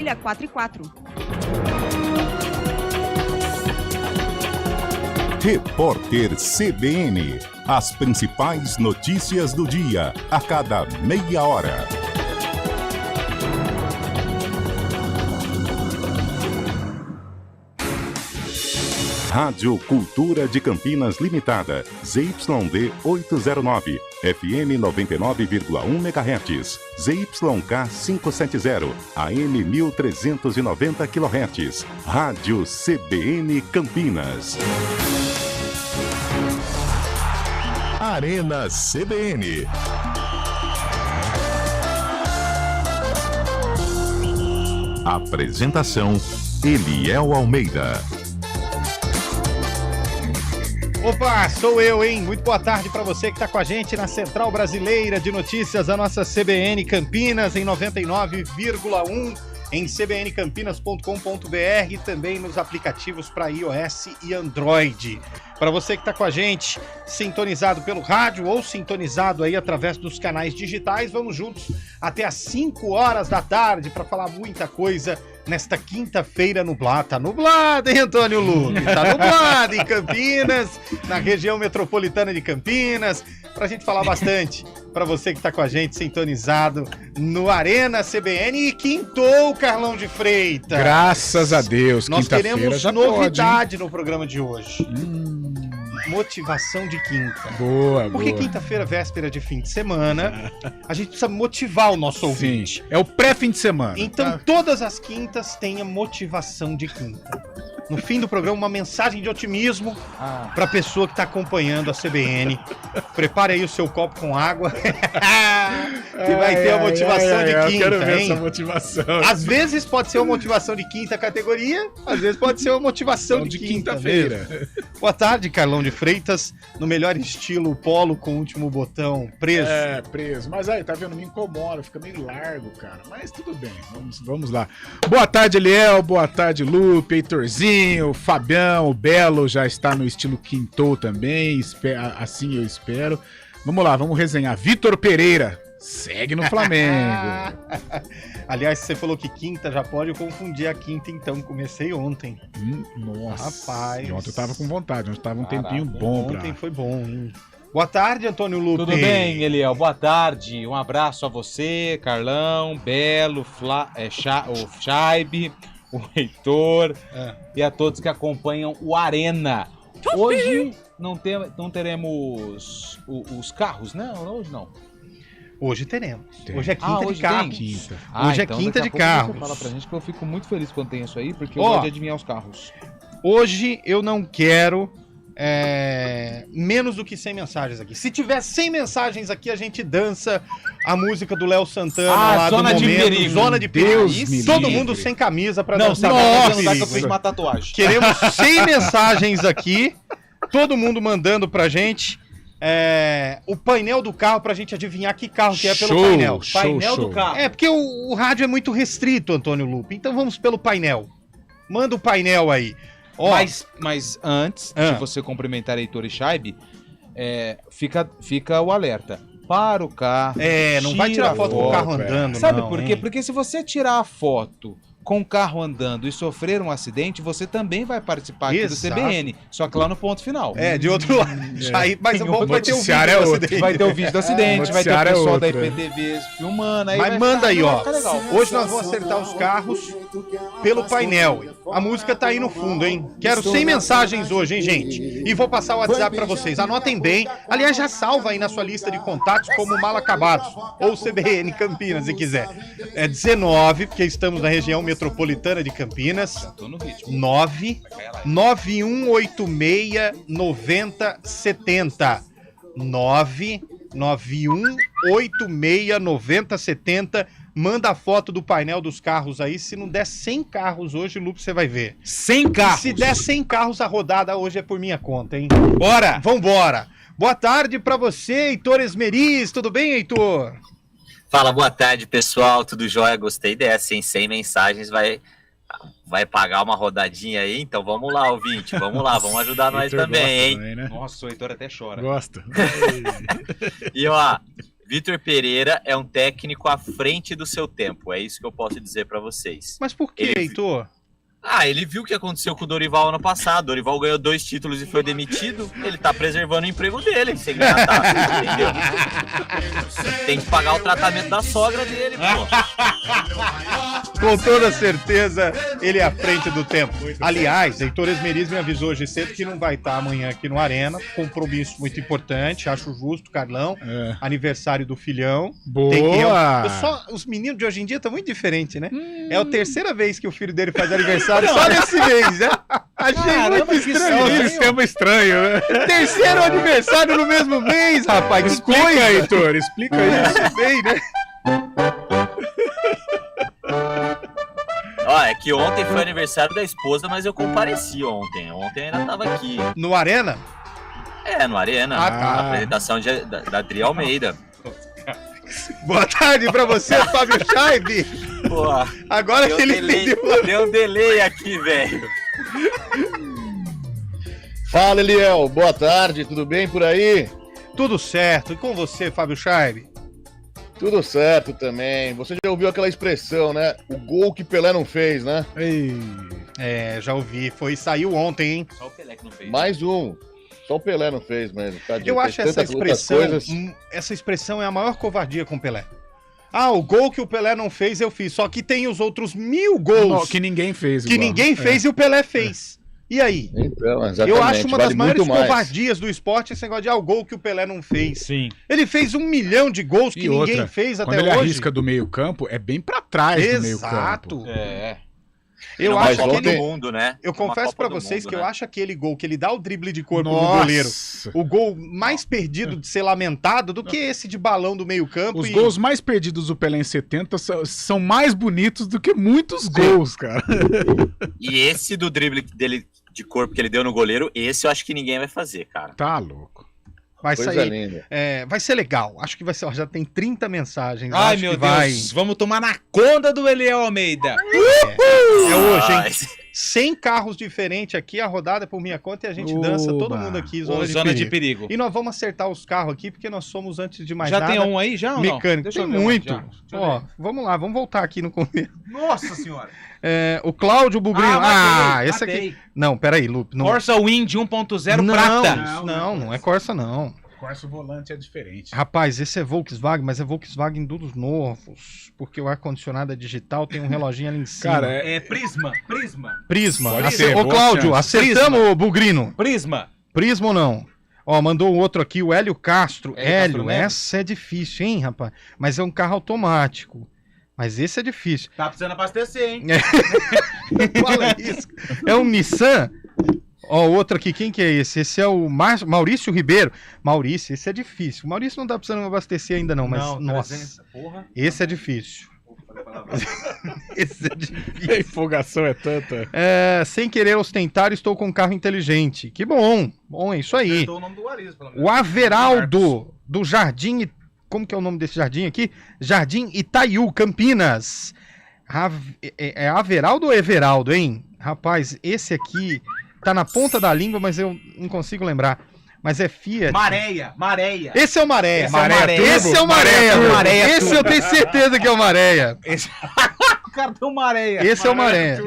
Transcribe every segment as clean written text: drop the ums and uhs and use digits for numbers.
Ilha 4 e 4. Repórter CBN. As principais notícias do dia, a cada meia hora. Rádio Cultura de Campinas Limitada, ZYD 809, FM 99,1 MHz, ZYK 570, AM 1390 kHz, Rádio CBN Campinas. Arena CBN. Apresentação: Eliel Almeida. Opa, sou eu, hein? Muito boa tarde para você que está com a gente na Central Brasileira de Notícias, a nossa CBN Campinas em 99,1, em cbncampinas.com.br, também nos aplicativos para iOS e Android. Para você que está com a gente, sintonizado pelo rádio ou sintonizado aí através dos canais digitais, vamos juntos até às 5 horas da tarde para falar muita coisa nesta quinta-feira nublada. Tá nublado, hein, Antônio Lupe? Tá nublado em Campinas, na região metropolitana de Campinas, pra gente falar bastante. Para você que tá com a gente sintonizado no Arena CBN e quintou o Carlão de Freitas. Graças a Deus, nós teremos já novidade no programa de hoje. Motivação de quinta. Boa, Porque boa. quinta-feira, véspera de fim de semana, a gente precisa motivar o nosso ouvinte. Sim, é o pré-fim de semana. Então, todas as quintas tenha motivação de quinta. No fim do programa, uma mensagem de otimismo para a pessoa que está acompanhando a CBN. Prepare aí o seu copo com água. que vai ter a motivação de quinta, eu quero ver hein? essa motivação. Às vezes pode ser uma motivação de quinta categoria, às vezes pode ser uma motivação de quinta-feira. Boa tarde, Carlão de Freitas, no melhor estilo polo com o último botão preso. É, preso. Mas aí, tá vendo? Me incomoda, fica meio largo, cara. Mas tudo bem, vamos lá. Boa tarde, Eliel. Boa tarde, Lupe, Heitorzinho, Fabião, o Belo já está no estilo quintou também. Assim eu espero. Vamos lá, vamos resenhar. Vitor Pereira segue no Flamengo. Aliás, você falou que quinta já pode, eu confundi a quinta, então comecei ontem. Nossa, rapaz. E ontem eu tava com vontade, ontem tava um tempinho bom. Ontem foi bom, hein? Boa tarde, Antônio Lupe. Tudo bem, Eliel? Boa tarde. Um abraço a você, Carlão, Belo, o Chaibe, o Heitor e a todos que acompanham o Arena. Hoje não teremos os carros, né? Hoje não. Hoje teremos. Tem. Hoje é quinta de Hoje carros. é Hoje é então quinta daqui de a pouco carros. você fala pra gente que eu fico muito feliz quando tem isso aí, porque eu gosto de adivinhar os carros. Hoje eu não quero menos do que 100 mensagens aqui. Se tiver 100 mensagens aqui, a gente dança a música do Léo Santana lá Zona do de momento. Perigo. Zona de Perigo. Deus me Todo livre. mundo sem camisa pra Não, dançar. não dá que eu Perigo, fiz hein? uma tatuagem. Queremos 100 mensagens aqui. Todo mundo mandando pra gente o painel do carro pra gente adivinhar que carro que é pelo painel. Painel do carro. É, porque o rádio é muito restrito, Antônio Lupe. Então vamos pelo painel. Manda o painel aí. Ó, Mas antes de você cumprimentar Heitor e Chaibe, fica o alerta. Para o carro. não vai tirar foto com o carro andando, Sabe não, por quê? hein? Porque se você tirar a foto com o carro andando e sofrer um acidente, você também vai participar aqui do Exato. CBN, só que lá no ponto final. De outro lado. Mas Tem vai ter o vídeo noticiário do é outro. acidente. Vai ter o vídeo do acidente, vai ter o noticiário é pessoal da outro, IPTV filmando. Aí Mas vai manda aí, ó. ficar legal. Hoje nós vamos acertar os carros pelo painel. A música tá aí no fundo, hein? Quero 100 mensagens hoje, hein, gente? E vou passar o WhatsApp pra vocês. Anotem bem. Aliás, já salva aí na sua lista de contatos como Mal Acabados ou CBN Campinas, se quiser. É 19, porque estamos na região metropolitana de Campinas. Tô no ritmo. 991869070. 991869070. Manda a foto do painel dos carros aí. Se não der 100 carros hoje, Lupe, você vai ver. 100 carros. Se der 100 carros, a rodada hoje é por minha conta, hein? Bora! Vambora! Boa tarde pra você, Heitor Esmeriz. Tudo bem, Heitor? Fala, boa tarde, pessoal. Tudo jóia? Gostei dessa, hein? 100 mensagens vai pagar uma rodadinha aí? Então vamos lá, ouvinte. Vamos lá, vamos ajudar nós Heitor também, gosta hein? também, né? Nossa, o Heitor até chora. Gosta. E ó, Vitor Pereira é um técnico à frente do seu tempo. É isso que eu posso dizer pra vocês. Mas por que, Heitor? Ele viu o que aconteceu com o Dorival ano passado. O Dorival ganhou 2 títulos e foi demitido. Ele tá preservando o emprego dele, sem ganhar taxa, entendeu? Tem que pagar o tratamento da sogra dele, pô. Com toda certeza, ele é à frente do tempo. Aliás, Heitor Esmeriz me avisou hoje cedo que não vai estar amanhã aqui no Arena. Compromisso muito importante, acho justo, Carlão. Aniversário do filhão. Boa! Os meninos de hoje em dia estão muito diferentes, né? É a terceira vez que o filho dele faz aniversário só nesse mês, né? Achei muito estranho. É um sistema estranho, né? Terceiro aniversário no mesmo mês, rapaz. Que Explica, coisa. Heitor, explica isso. Bem, né? É que ontem foi aniversário da esposa, mas eu compareci ontem. Ontem eu ainda tava aqui. No Arena? No Arena. Ah, tá. A apresentação da Adri Almeida. Boa tarde pra você, Fábio Scheibe. Pô, Agora que ele entendeu. Deu um delay aqui, velho. Fala, Eliel. Boa tarde, tudo bem por aí? Tudo certo. E com você, Fábio Scheibe? Tudo certo também. Você já ouviu aquela expressão, né? O gol que Pelé não fez, né? Já ouvi. Saiu ontem, hein? Só o Pelé que não fez. Mais um. Só o Pelé não fez mesmo. Tadinho. Eu acho Fez essa tantas outras expressão, coisas. essa expressão é a maior covardia com o Pelé. O gol que o Pelé não fez, eu fiz. Só que tem os outros 1000 gols Que ninguém fez. que ninguém fez e o Pelé fez. E aí? Então, exatamente. Eu acho uma das vale maiores muito mais. covardias do esporte esse negócio de o gol que o Pelé não fez. Sim. Ele fez 1 milhão de gols que E ninguém outra, fez quando até ele hoje. arrisca do meio campo, é bem pra trás do meio campo. Exato. Eu acho acho ontem- do mundo, né? Eu confesso Uma pra Copa do vocês Mundo, que né? eu acho aquele gol que ele dá o drible de corpo no Nossa. goleiro, o gol mais perdido de ser lamentado do que esse de balão do meio campo. Os gols mais perdidos do Pelé em 70 são mais bonitos do que muitos gols, cara. E esse do drible dele de corpo que ele deu no goleiro, esse eu acho que ninguém vai fazer, cara. Tá louco. Vai Coisa sair. linda. Vai ser legal. Acho que vai ser. Já tem 30 mensagens. Ai, acho meu que Deus. vai. Vamos tomar na conta do Eliel Almeida. É hoje, hein? Ai, 100 carros diferentes aqui, a rodada é por minha conta e a gente dança todo Oba. mundo aqui, Zona zona de perigo. de perigo. E nós vamos acertar os carros aqui, porque nós somos, antes de mais Já nada, tem um aí, já ou não? mecânico. Deixa Tem eu ver um muito. já. Deixa eu Ó, ver. vamos lá, vamos voltar aqui no começo. Nossa senhora. O Cláudio Bugrino. Esse matei. aqui. Não, peraí, Lupe. Não... Corsa Wind 1.0 não, prata. não é Corsa, não. Corsa volante é diferente. Rapaz, esse é Volkswagen, mas é Volkswagen dos novos. Porque o ar-condicionado é digital, tem um reloginho ali em cima. Cara, É Prisma. Prisma. Pode ser, Ô, boa Cláudio, chance. acertamos, ô, Bugrino? Prisma. Prisma ou não? Ó, mandou um outro aqui, o Hélio Castro. Hélio Castro Neto. Essa é difícil, hein, rapaz? Mas é um carro automático. Mas esse é difícil. Tá precisando abastecer, hein? Fala isso. É um Nissan. Ó, outro aqui, quem que é esse? Esse é o Maurício Ribeiro. Maurício, esse é difícil. O Maurício não tá precisando abastecer ainda não, mas nossa, 300, porra. esse é difícil. Esse é difícil. A empolgação é tanta. Sem querer ostentar, estou com um carro inteligente. Que bom. Bom, é isso aí. Acertou o nome do Arias, pelo menos. O Averaldo, do Jardim... Como que é o nome desse jardim aqui? Jardim Itaiú, Campinas. É Averaldo ou Everaldo, hein? Rapaz, esse aqui tá na ponta da língua, mas eu não consigo lembrar. Mas é Fiat. Maréia. Esse é o Maréia. Esse é o Maréia. Esse é o Maréia. Turbo. Maréia Esse Turbo. eu tenho certeza que é o Maréia. O cara tem um Maréia. Esse é o Maréia.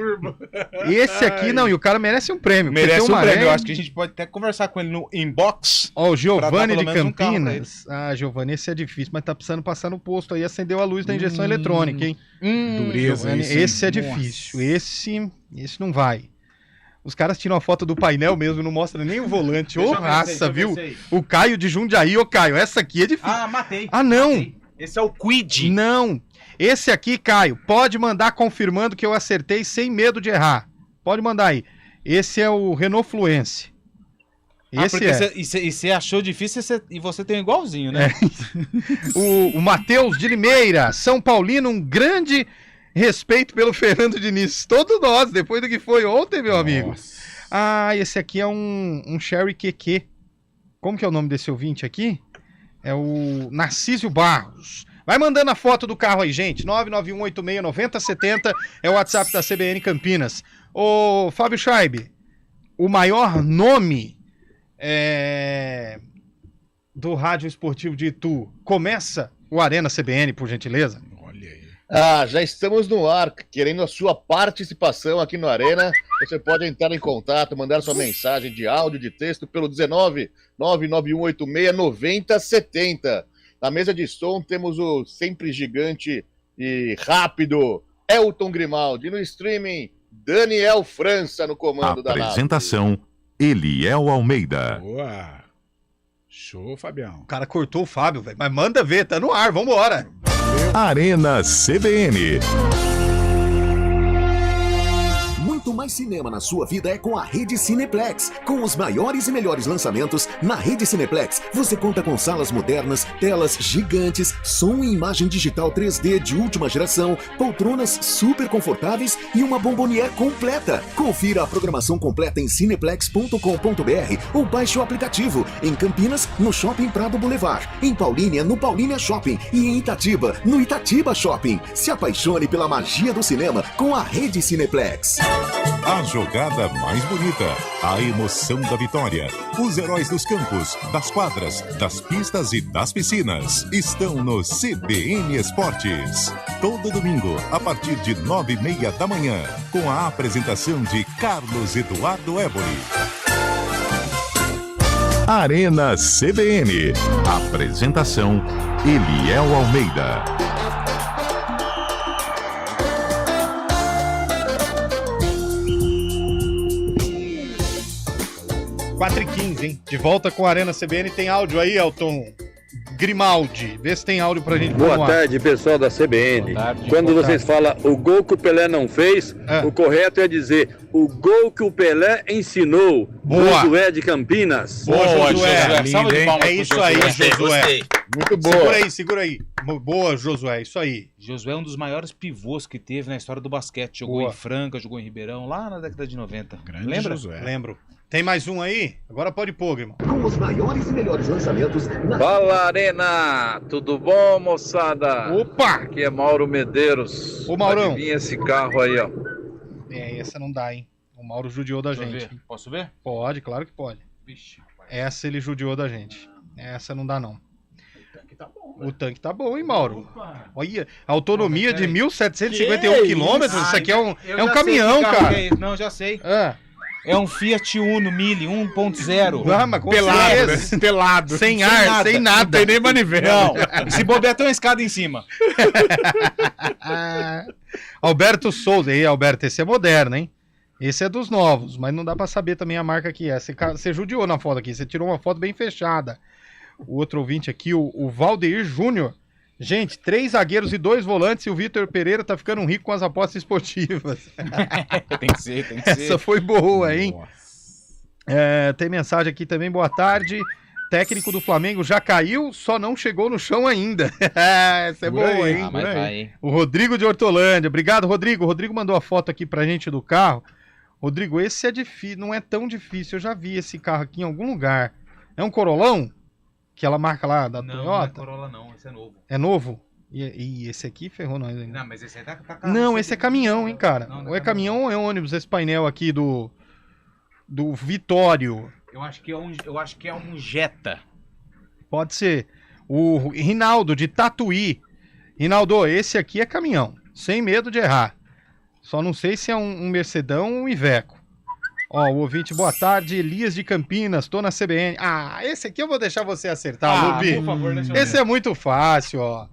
Esse aqui, não, e o cara merece um prêmio. porque Merece tem um prêmio. Eu Maréia. acho que a gente pode até conversar com ele no inbox. Ó, o Pra Giovanni dar de pelo menos um carro pra Campinas. Giovanni, esse é difícil, mas tá precisando passar no posto aí, acendeu a luz da injeção eletrônica, hein? Dureza. Giovanni, isso, esse é nossa. difícil. Esse não vai. Os caras tiram a foto do painel mesmo, não mostra nem o volante. Ô, raça, viu? O Caio de Jundiaí, ô Caio, essa aqui é difícil. Matei. Não! Matei. Esse é o Quid. Não! Esse aqui, Caio, pode mandar confirmando que eu acertei sem medo de errar. Pode mandar aí. Esse é o Renault Fluence. Esse é. E você achou difícil e você tem um igualzinho, né? O Matheus de Limeira, São Paulino, um grande respeito pelo Fernando Diniz. Todos nós, depois do que foi ontem, meu amigo. Nossa. Esse aqui é um Sherry QQ. Como que é o nome desse ouvinte aqui? É o Narcísio Barros. Vai mandando a foto do carro aí, gente. 991869070 é o WhatsApp da CBN Campinas. Ô, Fábio Scheibe, o maior nome do Rádio Esportivo de Itu. Começa o Arena CBN, por gentileza. Olha aí. Já estamos no ar, querendo a sua participação aqui no Arena. Você pode entrar em contato, mandar sua mensagem de áudio, de texto pelo 19 99186 9070. Na mesa de som temos o sempre gigante e rápido Elton Grimaldi. No streaming, Daniel França no comando da nave. Apresentação, Eliel Almeida. Boa. Show, Fabião. O cara cortou o Fábio, velho. Mas manda ver, tá no ar, vambora. Arena CBN. Muito mais cinema na sua vida é com a Rede Cineplex. Com os maiores e melhores lançamentos, na Rede Cineplex você conta com salas modernas, telas gigantes, som e imagem digital 3D de última geração, poltronas super confortáveis e uma bombonière completa. Confira a programação completa em cineplex.com.br ou baixe o aplicativo. Em Campinas, no Shopping Prado Boulevard. Em Paulínia, no Paulínia Shopping. E em Itatiba, no Itatiba Shopping. Se apaixone pela magia do cinema com a Rede Cineplex. A jogada mais bonita, a emoção da vitória, os heróis dos campos, das quadras, das pistas e das piscinas estão no CBN Esportes. Todo domingo, a partir de 9h30 da manhã, com a apresentação de Carlos Eduardo Évori. Arena CBN. Apresentação, Eliel Almeida. 4h15, hein? De volta com a Arena CBN. Tem áudio aí, Elton Grimaldi. Vê se tem áudio pra gente. Boa tarde, pessoal da CBN. Quando vocês falam o gol que o Pelé não fez, o correto é dizer o gol que o Pelé ensinou. Boa. Josué de Campinas. Boa, Josué. Salve de palmas É pro isso aí, Gostei, Josué. gostei. Muito boa. Segura aí. Boa, Josué. Isso aí. Josué é um dos maiores pivôs que teve na história do basquete. Jogou Boa. em Franca, jogou em Ribeirão, lá na década de 90. Grande Lembra? Josué. Lembro. Tem mais um aí? Agora pode pôr, irmão. Com os maiores e melhores lançamentos na Fala, Arena! Tudo bom, moçada? Opa! Aqui é Mauro Medeiros. Ô, Maurão. Adivinha esse carro aí, ó. Essa não dá, hein? O Mauro judiou da Deixa eu gente. ver. Posso ver? Pode, claro que pode. Vixe, rapaz. Essa ele judiou da gente. Essa não dá, não. O tanque tá bom, hein, Mauro? Olha, autonomia de 1.751 quilômetros. Isso aqui é um caminhão, cara. Não, já sei. Ah, É um Fiat Uno Mille 1.0. mas com Pelado, certeza. né? Pelado. Sem ar, sem Não nada. tem nem manivela. Não, se bobear tem uma escada em cima. Alberto Souza. Aí, Alberto, esse é moderno, hein? Esse é dos novos, mas não dá pra saber também a marca que é. Você judiou na foto aqui, você tirou uma foto bem fechada. O outro ouvinte aqui, o Valdeir Júnior. Gente, 3 zagueiros e 2 volantes e o Vitor Pereira tá ficando rico com as apostas esportivas. Tem que ser, tem que ser. Essa foi boa, hein? Tem mensagem aqui também, boa tarde. Técnico do Flamengo já caiu, só não chegou no chão ainda. Essa é Por boa, aí, hein? Ah, mas vai, hein? O Rodrigo de Hortolândia. Obrigado, Rodrigo. O Rodrigo mandou a foto aqui pra gente do carro. Rodrigo, esse é difícil, não é tão difícil. Eu já vi esse carro aqui em algum lugar. É um Corolão? Aquela marca lá da Não, não é Toyota? Corolla não, esse é novo. É novo? E esse aqui ferrou nós ainda. Não, mas esse aí tá Não, esse é caminhão, hein, cara. Não, Ou é caminhão ou é ônibus esse painel aqui do Vitório. Eu acho que é um Jetta. Pode ser. O Rinaldo de Tatuí. Rinaldo, esse aqui é caminhão. Sem medo de errar. Só não sei se é um Mercedão ou um Iveco. Ó, o ouvinte, boa tarde. Elias de Campinas, tô na CBN. Ah, esse aqui eu vou deixar você acertar, Lubi. por favor, deixa eu Esse ver. é muito fácil, ó.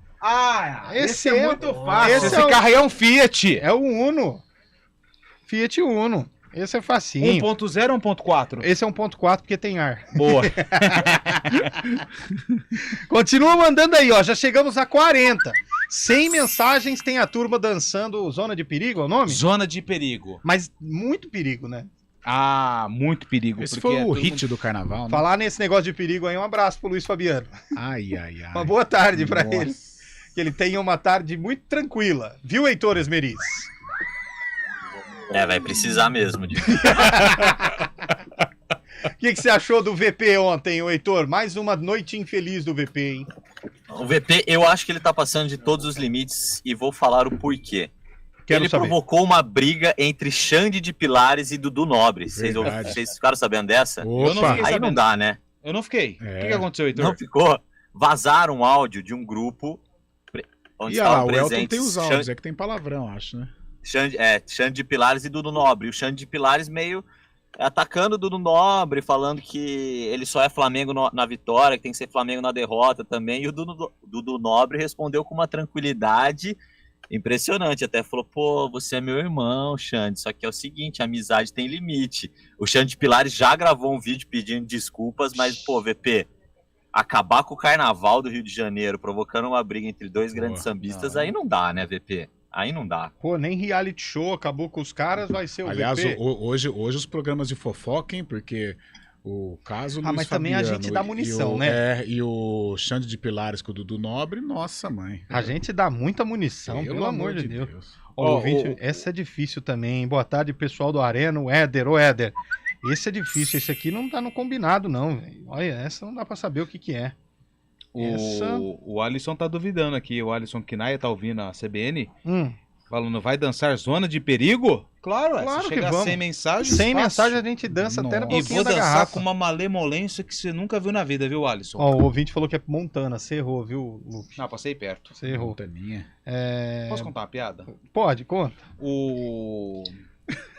Esse é muito fácil. esse Esse é o- carro aí é um Fiat. É o Uno. Fiat Uno. Esse é facinho. 1.0 ou 1.4? Esse é 1.4 porque tem ar. Boa. Continua mandando aí, ó. Já chegamos a 40. 100 mensagens, tem a turma dançando Zona de Perigo, é o nome? Zona de perigo. Mas muito perigo, né? Ah, muito perigo. Esse porque foi o todo hit mundo- do carnaval, né? Falar nesse negócio de perigo aí, um abraço pro Luiz Fabiano. Ai, ai, ai. Uma boa tarde pra Nossa. ele. Que ele tenha uma tarde muito tranquila. Viu, Heitor Esmeriz? Vai precisar mesmo. O que você achou do VP ontem, ô Heitor? Mais uma noite infeliz do VP, hein? O VP, eu acho que ele tá passando de todos os limites e vou falar o porquê. Quero Ele saber. provocou uma briga entre Xande de Pilares e Dudu Nobre. Vocês Verdade. ficaram sabendo dessa? Opa, Aí não dá, né? Eu não fiquei. O que aconteceu, Heitor? Não ficou? Vazaram um áudio de um grupo onde E olha lá, estavam o Elton presentes tem os áudios, é que tem palavrão, acho, né? Xande de Pilares e Dudu Nobre. O Xande de Pilares meio atacando o Dudu Nobre, falando que ele só é Flamengo na vitória, que tem que ser Flamengo na derrota também. E o Dudu Nobre respondeu com uma tranquilidade impressionante. Até falou, pô, você é meu irmão, Xande. Só que é o seguinte, a amizade tem limite. O Xande de Pilares já gravou um vídeo pedindo desculpas, mas, pô, VP, acabar com o carnaval do Rio de Janeiro, provocando uma briga entre dois grandes sambistas, aí não dá, né, VP? Aí não dá. Pô, nem reality show acabou com os caras, vai ser o Aliás, VP. hoje os programas de fofoca, hein, porque o caso Luiz mas também a Fabiano gente dá munição, e né? E o Xande de Pilares com o Dudu Nobre, nossa mãe. A gente dá muita munição, pelo amor de Deus. Ouvinte, essa é difícil também. Boa tarde, pessoal do Arena, o Éder. Ô, Éder, esse é difícil, esse aqui não tá no combinado, não, velho. Olha, essa não dá pra saber o que é. O Alisson tá duvidando aqui, o Alisson Kinaia tá ouvindo a CBN, falando, vai dançar Zona de Perigo? Claro, Claro se que chegar vamos. sem mensagem, Sem fácil. mensagem a gente dança até na E boquinha vou da dançar garrafa. com uma malemolência que você nunca viu na vida, viu, Alisson? Ó, o ouvinte falou que é Montana, você errou, viu, Luke? Não, passei perto. Você errou. Montaninha. Posso contar uma piada? Pode, conta.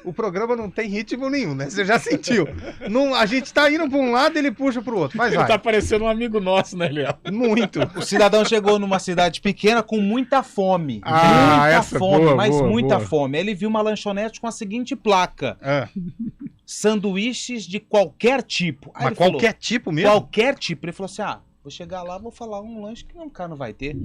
O programa não tem ritmo nenhum, né? Você já sentiu. Não, a gente tá indo pra um lado, ele puxa pro outro. Mas Ele vai. tá parecendo um amigo nosso, né, Léo? Muito. O cidadão chegou numa cidade pequena com muita fome. Ah, muita essa fome, boa, mas boa, muita boa. fome. Ele viu uma lanchonete com a seguinte placa: sanduíches de qualquer tipo. Aí Mas ele falou, qualquer tipo mesmo? Qualquer tipo. Ele falou assim: vou chegar lá, vou falar um lanche que o cara não vai ter.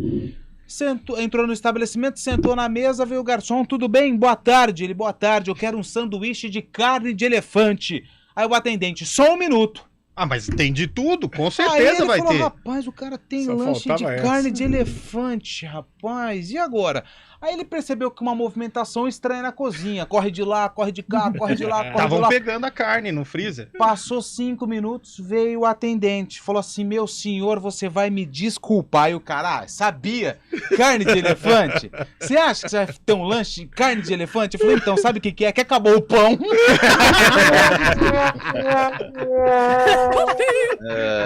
Entrou no estabelecimento, sentou na mesa, veio o garçom, tudo bem? Boa tarde. Ele, boa tarde, eu quero um sanduíche de carne de elefante. Aí o atendente, só um minuto. Ah, mas tem de tudo, com Aí certeza ele vai falou, ter. rapaz, o cara tem Só lanche de faltava carne essa. de elefante, rapaz. E agora? Aí ele percebeu que uma movimentação estranha na cozinha. Corre de lá, corre de cá, corre de lá, corre de Estavam lá. pegando a carne no freezer. Passou 5 minutos, veio o atendente. Falou assim, meu senhor, você vai me desculpar. E o cara, sabia? Carne de elefante? Você acha que você vai ter um lanche de carne de elefante? Eu falei, então, sabe o que é? Que acabou o pão.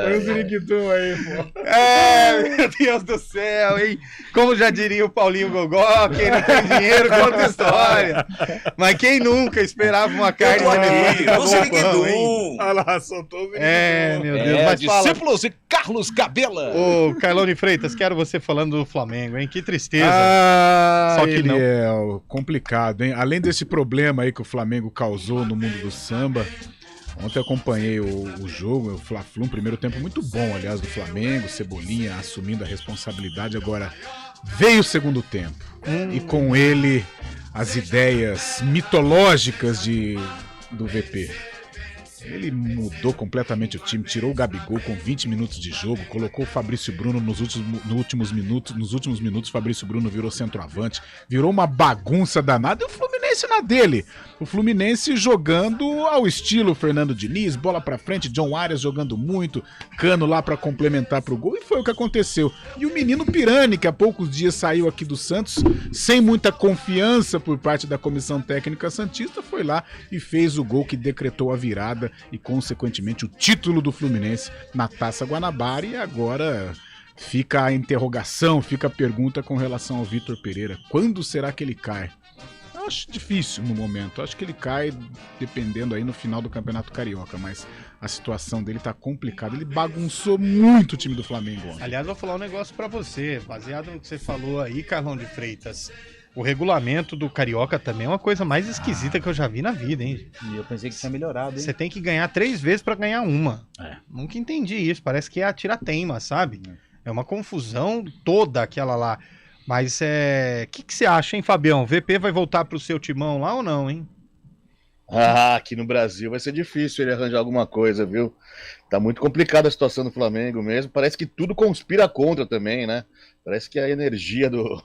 Põe o Ziriguidum aí, pô. Meu Deus do céu, hein? Como já diria o Paulinho Gogó, quem não tem dinheiro conta história. Mas quem nunca esperava uma carne de elefante? Acabou o pão, hein? Olha lá, soltou o Ziriguidum. Meu Deus, mas fala. Discípulos de Carlos Cabela. Ô, Carlone Freitas, quero você falando do Flamengo, hein? Que tristeza. Só Só que que não. Eliel, complicado, hein? Além desse problema aí que o Flamengo causou no mundo do samba, ontem eu acompanhei o jogo, o Fla-Flu, um primeiro tempo muito bom, aliás, do Flamengo, Cebolinha assumindo a responsabilidade, agora veio o segundo tempo, e com ele as ideias mitológicas do VP. Ele mudou completamente o time, tirou o Gabigol com 20 minutos de jogo, colocou o Fabrício Bruno nos últimos minutos, Fabrício Bruno virou centroavante, virou uma bagunça danada, e o Fluminense na dele. O Fluminense jogando ao estilo Fernando Diniz, bola pra frente, John Arias jogando muito, Cano lá pra complementar pro gol, e foi o que aconteceu. E o menino Pirani, que há poucos dias saiu aqui do Santos, sem muita confiança por parte da comissão técnica santista, foi lá e fez o gol que decretou a virada e, consequentemente, o título do Fluminense na Taça Guanabara. E agora fica a interrogação, fica a pergunta com relação ao Vitor Pereira. Quando será que ele cai? Eu acho difícil no momento. Eu acho que ele cai dependendo aí no final do Campeonato Carioca, mas a situação dele tá complicada. Ele bagunçou muito o time do Flamengo ontem. Aliás, vou falar um negócio pra você, baseado no que você falou aí, Carlão de Freitas. O regulamento do Carioca também é uma coisa mais esquisita que eu já vi na vida, hein? E eu pensei que tinha melhorado, hein? Você tem que ganhar 3 vezes pra ganhar uma. Nunca entendi isso, parece que é a tira-teima, sabe? É uma confusão toda aquela lá. Mas o que você acha, hein, Fabião? VP vai voltar pro seu timão lá ou não, hein? Aqui no Brasil vai ser difícil ele arranjar alguma coisa, viu? Tá muito complicada a situação do Flamengo mesmo. Parece que tudo conspira contra também, né? Parece que a energia dos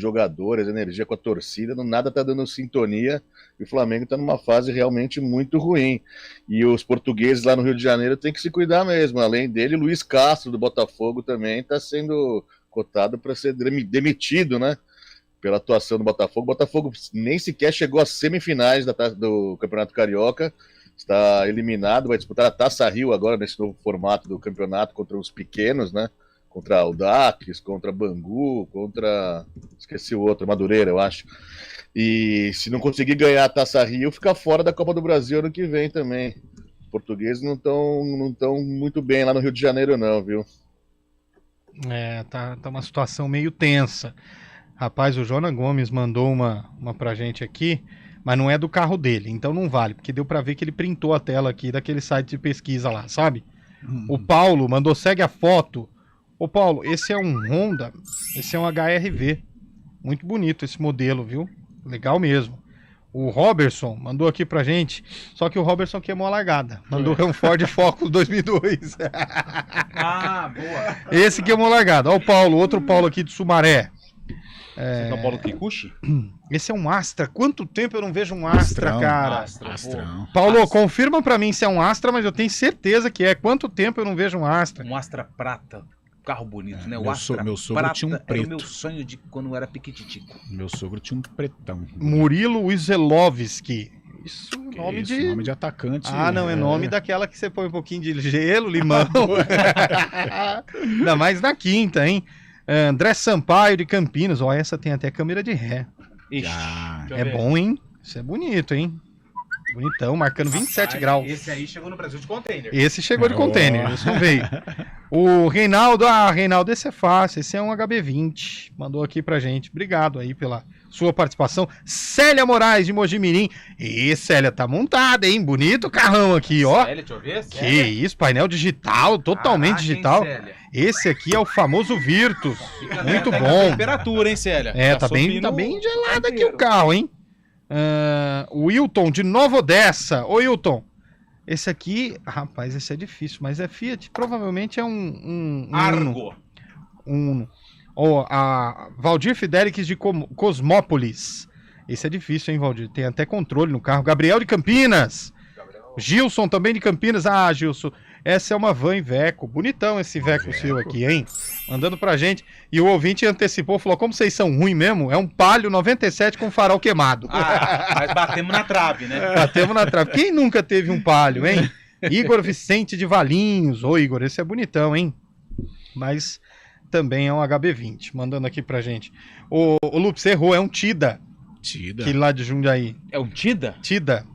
jogadores, a energia com a torcida, nada tá dando sintonia. E o Flamengo tá numa fase realmente muito ruim. E os portugueses lá no Rio de Janeiro têm que se cuidar mesmo. Além dele, Luiz Castro, do Botafogo, também tá sendo cotado para ser demitido, né? Pela atuação do Botafogo. O Botafogo nem sequer chegou às semifinais do Campeonato Carioca, está eliminado, vai disputar a Taça Rio agora nesse novo formato do campeonato contra os pequenos, né? Contra o Dax, contra Bangu, contra... esqueci o outro, Madureira, eu acho. E se não conseguir ganhar a Taça Rio, fica fora da Copa do Brasil ano que vem também. Os portugueses não estão muito bem lá no Rio de Janeiro não, viu? Tá uma situação meio tensa. Rapaz, o Jonas Gomes mandou uma pra gente aqui, mas não é do carro dele, então não vale, porque deu pra ver que ele printou a tela aqui daquele site de pesquisa lá, sabe? O Paulo mandou, segue a foto. Ô Paulo, esse é um Honda, esse é um HRV. Muito bonito esse modelo, viu? Legal mesmo. O Robertson mandou aqui pra gente, só que o Robertson queimou a largada. Mandou um Ford Focus 2002. Ah, boa. Esse queimou a largada. Ó o Paulo, outro Paulo aqui de Sumaré. Você é o Paulo Kikuchi? Esse é um Astra. Quanto tempo eu não vejo um Astra, Astrão, cara? Astrão. Paulo, confirma pra mim se é um Astra, mas eu tenho certeza que é. Quanto tempo eu não vejo um Astra? Um Astra prata. Carro bonito, né? O meu Astra meu sogro prata tinha um era o preto. meu sonho de quando eu era piquititico. Meu sogro tinha um pretão. Murilo Wizelovski. Isso, Que nome isso, de... nome de atacante. Ah, não, é nome daquela que você põe um pouquinho de gelo, limão. Ainda mais na quinta, hein? André Sampaio de Campinas. Ó, essa tem até câmera de ré. Ixi, Ah, deixa eu É ver. bom, hein? Isso é bonito, hein? Bonitão, marcando 27 graus. Esse aí chegou no Brasil de container. Esse chegou de container, esse não veio. O Reinaldo, Reinaldo, esse é fácil, esse é um HB20. Mandou aqui pra gente. Obrigado aí pela sua participação. Célia Moraes de Mojimirim. E Célia, tá montada, hein? Bonito carrão aqui, ó. Célia, deixa eu ver. Que isso, painel digital, totalmente Caraca, hein, digital. Célia? Esse aqui é o famoso Virtus. Fica Muito até na bom. temperatura, hein, Célia? Tá subindo bem gelado aqui inteiro. o carro, hein? O Wilton de Nova Odessa. Ô, Wilton, esse aqui, rapaz, esse é difícil, mas é Fiat. Provavelmente é um Argo. Uno. A Valdir Fidelix de Cosmópolis. Esse é difícil, hein, Valdir? Tem até controle no carro. Gabriel de Campinas. Gilson também de Campinas. Ah, Gilson, essa é uma van Iveco. Bonitão esse Iveco seu aqui, hein? Mandando pra gente. E o ouvinte antecipou, falou, como vocês são ruins mesmo, é um Palio 97 com farol queimado. Mas batemos na trave, né? Batemos na trave. Quem nunca teve um Palio, hein? Igor Vicente de Valinhos. Ô, Igor, esse é bonitão, hein? Mas também é um HB20. Mandando aqui pra gente. O Lupe, você errou, é um Tida. Tida. Aquele lá de Jundiaí. É um Tida? Tida.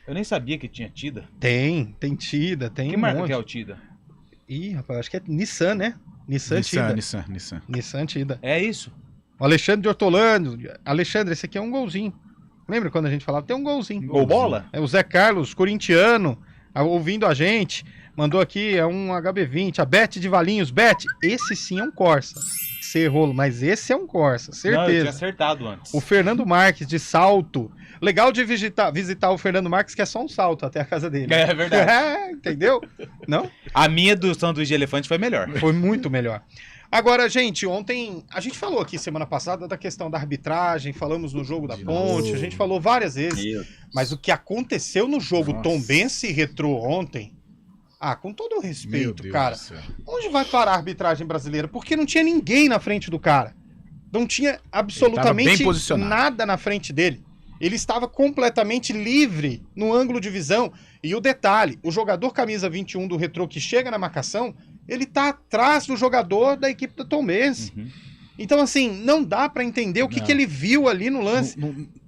Eu nem sabia que tinha Tida. Tem Tida, tem Que um marca monte. que é o Tida? Ih, rapaz, acho que é Nissan, né? Nissan Tida. Nissan Tida. É isso? O Alexandre de Hortolândia. Alexandre, esse aqui é um golzinho. Lembra quando a gente falava? Tem um golzinho. Gol bola? É o Zé Carlos, corintiano, ouvindo a gente. Mandou aqui, é um HB20. A Beth de Valinhos. Beth, esse sim é um Corsa. Você errou, mas esse é um Corsa, Não, eu tinha certeza. acertado antes. O Fernando Marques, de Salto. Legal de visitar o Fernando Marques, que é só um salto até a casa dele. É verdade. Entendeu? Não? A minha do sanduíche de elefante foi melhor. Foi muito melhor. Agora, gente, ontem a gente falou aqui semana passada da questão da arbitragem, falamos no jogo da Ponte, a gente falou várias vezes, mas o que aconteceu no jogo Tombense e Retrô ontem, com todo o respeito, cara, onde vai parar a arbitragem brasileira? Porque não tinha ninguém na frente do cara. Não tinha absolutamente nada na frente dele. Ele estava completamente livre no ângulo de visão. E o detalhe, o jogador camisa 21 do Retrô que chega na marcação, ele tá atrás do jogador da equipe do Tombense. Então, assim, não dá pra entender o que ele viu ali no lance.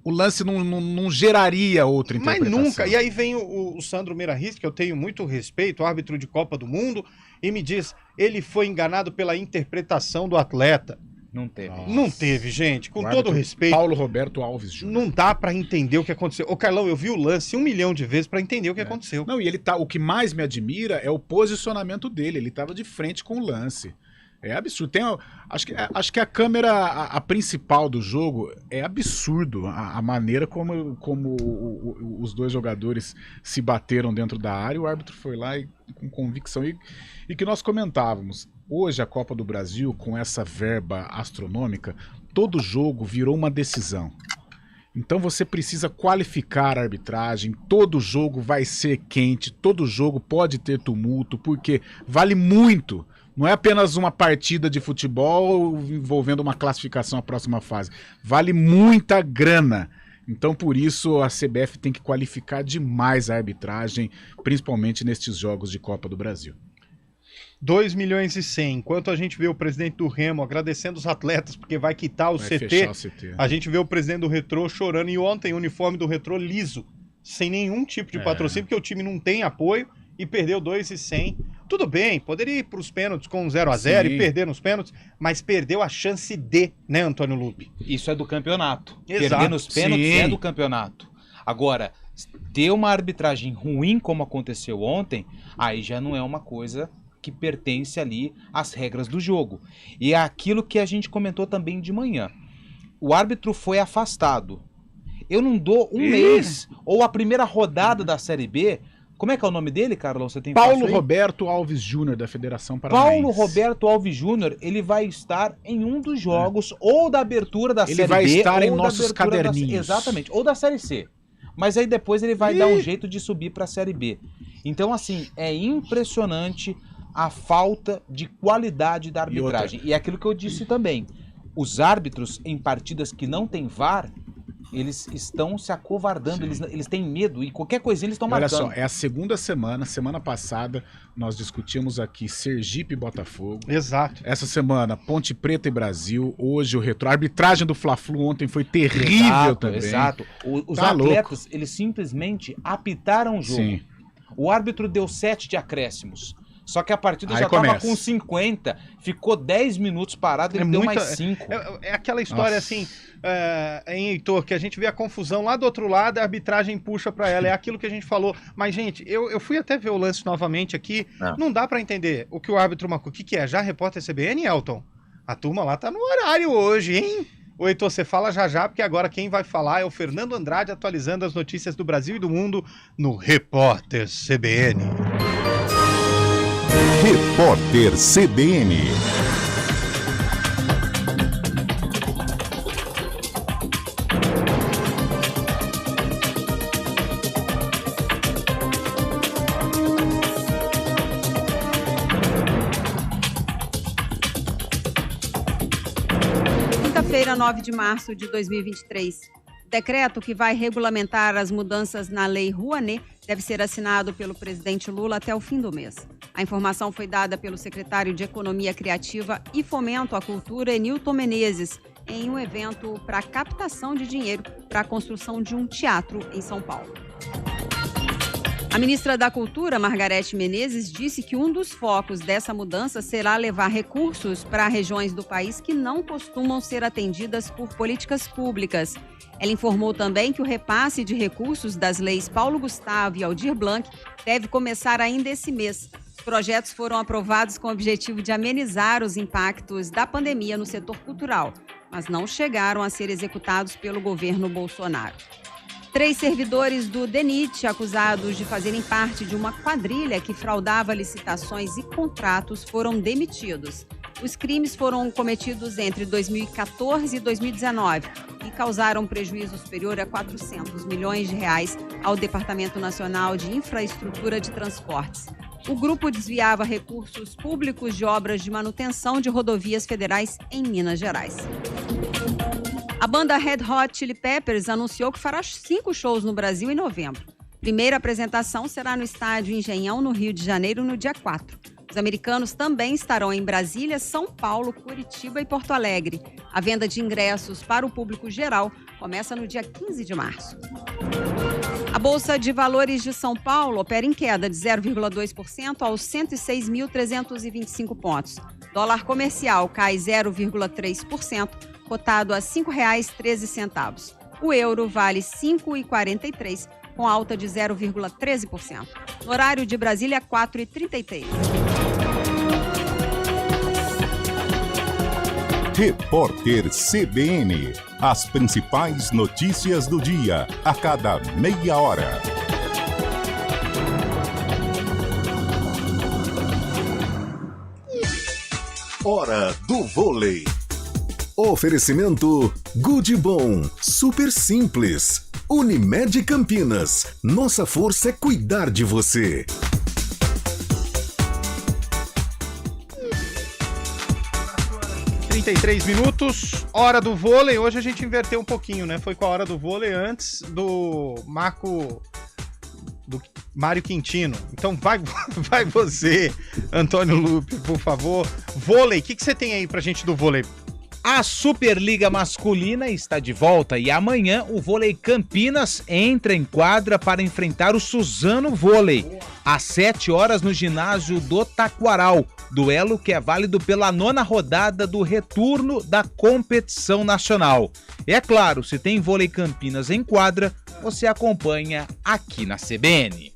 O lance não geraria outra interpretação. Mas nunca. E aí vem o Sandro Meirahis, que eu tenho muito respeito, árbitro de Copa do Mundo, e me diz, ele foi enganado pela interpretação do atleta. Não teve. Nossa. Não teve, gente. Com todo respeito. Paulo Roberto Alves Júnior. Não dá pra entender o que aconteceu. Ô, Carlão, eu vi o lance 1 milhão de vezes pra entender o que aconteceu. Não, e ele tá. O que mais me admira é o posicionamento dele. Ele tava de frente com o lance. É absurdo. Acho que a câmera, a principal do jogo, é absurdo a maneira como os dois jogadores se bateram dentro da área. O árbitro foi lá com convicção. E que nós comentávamos. Hoje a Copa do Brasil, com essa verba astronômica, todo jogo virou uma decisão. Então você precisa qualificar a arbitragem, todo jogo vai ser quente, todo jogo pode ter tumulto, porque vale muito. Não é apenas uma partida de futebol envolvendo uma classificação à próxima fase. Vale muita grana. Então, por isso, a CBF tem que qualificar demais a arbitragem, principalmente nestes jogos de Copa do Brasil. 2 milhões e 100. Enquanto a gente vê o presidente do Remo agradecendo os atletas porque vai quitar o CT, a gente vê o presidente do Retrô chorando. E ontem o uniforme do Retrô liso, sem nenhum tipo de patrocínio, porque o time não tem apoio e perdeu 2,100. Tudo bem, poderia ir para os pênaltis com 0-0 e perder nos pênaltis, mas perdeu a chance de, né, Antônio Lupe? Isso é do campeonato. Exato. Perder nos pênaltis é do campeonato. Agora, ter uma arbitragem ruim como aconteceu ontem, aí já não é uma coisa que pertence ali às regras do jogo. E é aquilo que a gente comentou também de manhã. O árbitro foi afastado. Eu não dou um mês ou a primeira rodada da Série B. Como é que é o nome dele, Carlão? Você tem Paulo Roberto Alves Júnior, da Federação Paranaense. Paulo Roberto Alves Júnior, ele vai estar em um dos jogos ou da abertura da Série B. Ele vai estar em ou nossos caderninhos. Exatamente, ou da Série C. Mas aí depois ele vai dar um jeito de subir para a Série B. Então, assim, é impressionante a falta de qualidade da arbitragem. E é aquilo que eu disse também. Os árbitros em partidas que não tem VAR, eles estão se acovardando, eles têm medo e qualquer coisinha eles estão marcando. Olha só, é a segunda semana passada nós discutimos aqui Sergipe e Botafogo. Exato. Essa semana Ponte Preta e Brasil, hoje o Retrô. A arbitragem do Fla-Flu ontem foi terrível também. Exato. Os atletas, eles simplesmente apitaram o jogo. Sim. O árbitro deu 7 de acréscimos. Só que a partida Aí já estava começa. com 50, ficou 10 minutos parado, ele deu mais 5. É aquela história assim, em Heitor, que a gente vê a confusão lá do outro lado, a arbitragem puxa pra ela, é aquilo que a gente falou. Mas, gente, eu fui até ver o lance novamente aqui, não dá pra entender o que o árbitro marcou. O que é? Já repórter CBN, Elton? A turma lá tá no horário hoje, hein? Ô, Heitor, você fala já, porque agora quem vai falar é o Fernando Andrade, atualizando as notícias do Brasil e do mundo no Repórter CBN. Repórter CBN. Quinta-feira, 9 de março de 2023. Decreto que vai regulamentar as mudanças na Lei Rouanet deve ser assinado pelo presidente Lula até o fim do mês. A informação foi dada pelo secretário de Economia Criativa e Fomento à Cultura, Enilton Menezes, em um evento para captação de dinheiro para a construção de um teatro em São Paulo. A ministra da Cultura, Margarete Menezes, disse que um dos focos dessa mudança será levar recursos para regiões do país que não costumam ser atendidas por políticas públicas. Ela informou também que o repasse de recursos das leis Paulo Gustavo e Aldir Blanc deve começar ainda esse mês. Os projetos foram aprovados com o objetivo de amenizar os impactos da pandemia no setor cultural, mas não chegaram a ser executados pelo governo Bolsonaro. 3 servidores do DENIT, acusados de fazerem parte de uma quadrilha que fraudava licitações e contratos, foram demitidos. Os crimes foram cometidos entre 2014 e 2019 e causaram prejuízo superior a 400 milhões de reais ao Departamento Nacional de Infraestrutura de Transportes. O grupo desviava recursos públicos de obras de manutenção de rodovias federais em Minas Gerais. A banda Red Hot Chili Peppers anunciou que fará 5 shows no Brasil em novembro. Primeira apresentação será no estádio Engenhão, no Rio de Janeiro, no dia 4. Os americanos também estarão em Brasília, São Paulo, Curitiba e Porto Alegre. A venda de ingressos para o público geral começa no dia 15 de março. A Bolsa de Valores de São Paulo opera em queda de 0,2% aos 106.325 pontos. Dólar comercial cai 0,3%, cotado a R$ 5,13. O euro vale R$ 5,43, com alta de 0,13%. No horário de Brasília, 4h33. Repórter CBN. As principais notícias do dia, a cada meia hora. Hora do vôlei. Oferecimento Good Bom, super simples. Unimed Campinas, nossa força é cuidar de você. 33 minutos, hora do vôlei. Hoje a gente inverteu um pouquinho, né? Foi com a hora do vôlei antes do Mário Quintino. Então vai você, Antônio Lupe, por favor. Vôlei, o que você tem aí pra gente do vôlei? A Superliga Masculina está de volta e amanhã o Vôlei Campinas entra em quadra para enfrentar o Suzano Vôlei, às 7 horas no ginásio do Taquaral. Duelo que é válido pela 9ª rodada do retorno da competição nacional. E é claro, se tem Vôlei Campinas em quadra, você acompanha aqui na CBN.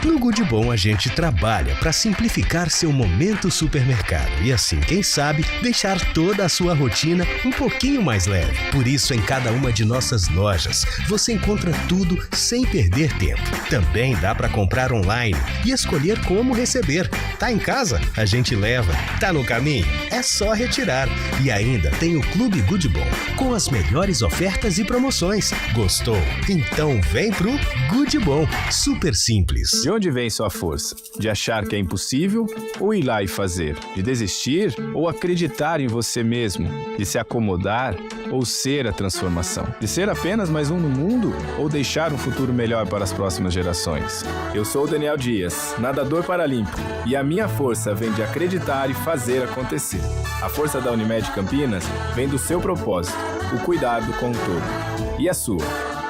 No Good Bom a gente trabalha para simplificar seu momento supermercado e assim, quem sabe, deixar toda a sua rotina um pouquinho mais leve. Por isso, em cada uma de nossas lojas, você encontra tudo sem perder tempo. Também dá para comprar online e escolher como receber. Tá em casa? A gente leva. Tá no caminho? É só retirar. E ainda tem o Clube Good Bom, com as melhores ofertas e promoções. Gostou? Então vem pro Good Bom. Super simples. De onde vem sua força? De achar que é impossível ou ir lá e fazer? De desistir ou acreditar em você mesmo? De se acomodar ou ser a transformação? De ser apenas mais um no mundo ou deixar um futuro melhor para as próximas gerações? Eu sou o Daniel Dias, nadador paralímpico, e a minha força vem de acreditar e fazer acontecer. A força da Unimed Campinas vem do seu propósito, o cuidado com o todo. E a sua?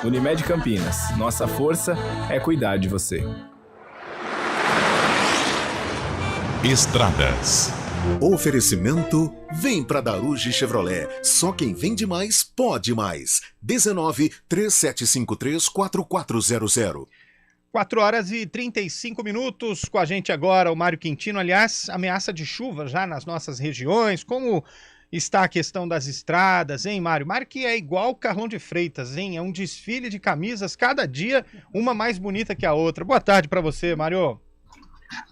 Unimed Campinas, nossa força é cuidar de você. Estradas. Oferecimento, vem pra Daruge Chevrolet. Só quem vende mais, pode mais. 19-3753-4400. 4 horas e 35 minutos com a gente agora, o Mário Quintino. Aliás, ameaça de chuva já nas nossas regiões. Como está a questão das estradas, hein, Mário? Mário que é igual o Carlão de Freitas, hein? É um desfile de camisas, cada dia uma mais bonita que a outra. Boa tarde para você, Mário.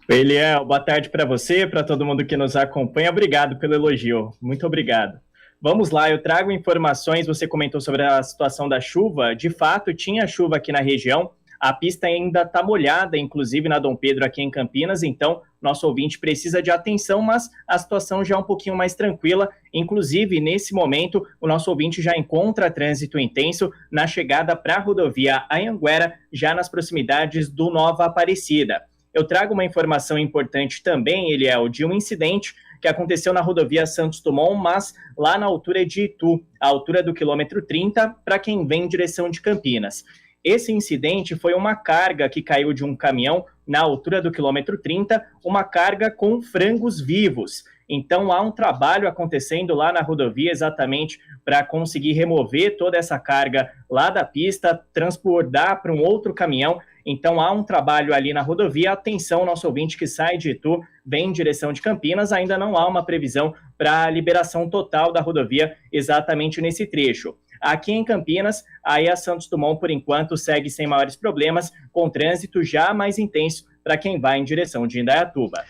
Oi, Eliel. Boa tarde para você, para todo mundo que nos acompanha. Obrigado pelo elogio. Muito obrigado. Vamos lá, eu trago informações. Você comentou sobre a situação da chuva. De fato, tinha chuva aqui na região. A pista ainda está molhada, inclusive na Dom Pedro aqui em Campinas, então nosso ouvinte precisa de atenção, mas a situação já é um pouquinho mais tranquila. Inclusive, nesse momento, o nosso ouvinte já encontra trânsito intenso na chegada para a rodovia Anhanguera, já nas proximidades do Nova Aparecida. Eu trago uma informação importante também, Eliel, de um incidente que aconteceu na rodovia Santos Dumont, mas lá na altura de Itu, a altura do quilômetro 30, para quem vem em direção de Campinas. Esse incidente foi uma carga que caiu de um caminhão na altura do quilômetro 30, uma carga com frangos vivos. Então há um trabalho acontecendo lá na rodovia exatamente para conseguir remover toda essa carga lá da pista, transbordar para um outro caminhão. Então há um trabalho ali na rodovia. Atenção, nosso ouvinte que sai de Itu, vem em direção de Campinas, ainda não há uma previsão para a liberação total da rodovia exatamente nesse trecho. Aqui em Campinas, aí a Santos Dumont, por enquanto, segue sem maiores problemas, com trânsito já mais intenso para quem vai em direção de Indaiatuba.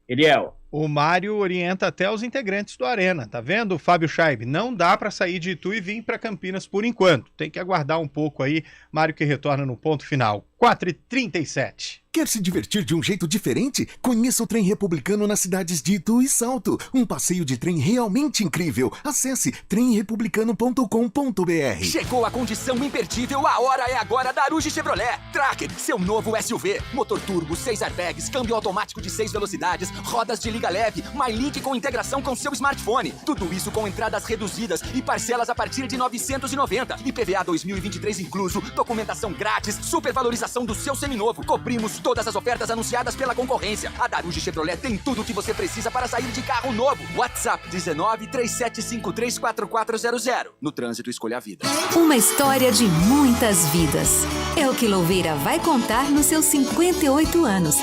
Eliel. O Mário orienta até os integrantes do Arena, tá vendo, Fábio Scheib? Não dá para sair de Itu e vir para Campinas por enquanto. Tem que aguardar um pouco aí, Mário que retorna no ponto final. 4h37. Quer se divertir de um jeito diferente? Conheça o trem republicano nas cidades de Itu e Salto. Um passeio de trem realmente incrível. Acesse tremrepublicano.com.br. Chegou a condição imperdível, a hora é agora da Daruge Chevrolet. Tracker, seu novo SUV. Motor turbo, 6 airbags, câmbio automático de 6 velocidades, rodas de liga leve, MyLink com integração com seu smartphone. Tudo isso com entradas reduzidas e parcelas a partir de R$ 990. IPVA 2023 incluso, documentação grátis, supervalorização do seu seminovo. Cobrimos todas as ofertas anunciadas pela concorrência. A Daruge Chevrolet tem tudo o que você precisa para sair de carro novo. WhatsApp 1937534400. No trânsito, escolha a vida. Uma história de muitas vidas. É o que Louveira vai contar nos seus 58 anos.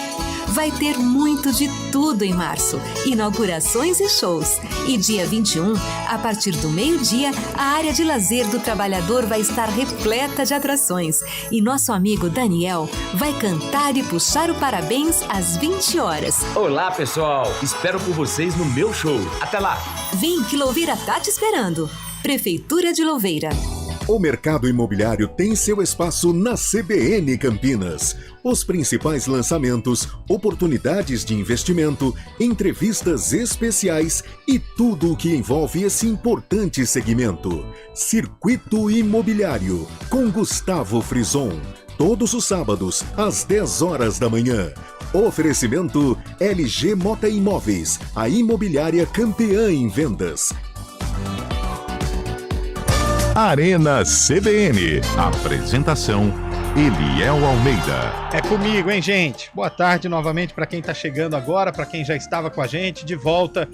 Vai ter muito de tudo em março. Inaugurações e shows. E dia 21, a partir do meio-dia, a área de lazer do trabalhador vai estar repleta de atrações. E nosso amigo Daniel vai cantar e puxar o parabéns às 20 horas. Olá, pessoal. Espero por vocês no meu show. Até lá. Vem que Louveira tá te esperando. Prefeitura de Louveira. O mercado imobiliário tem seu espaço na CBN Campinas. Os principais lançamentos, oportunidades de investimento, entrevistas especiais e tudo o que envolve esse importante segmento. Circuito Imobiliário, com Gustavo Frison. Todos os sábados, às 10 horas da manhã. Oferecimento LG Mota Imóveis, a imobiliária campeã em vendas. Arena CBN. Apresentação: Eliel Almeida. É comigo, hein, gente? Boa tarde novamente para quem está chegando agora, para quem já estava com a gente, de volta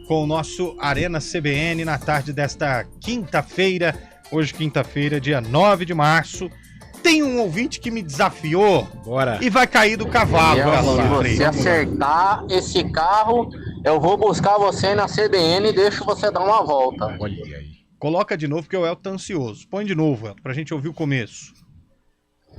com o nosso Arena CBN na tarde desta quinta-feira. Hoje, quinta-feira, dia 9 de março. Tem um ouvinte que me desafiou. Bora. E vai cair do cavalo. Se você acertar esse carro, eu vou buscar você na CBN e deixo você dar uma volta. Olha aí. Coloca de novo que o Elton tá ansioso. Põe de novo, Elton, pra gente ouvir o começo.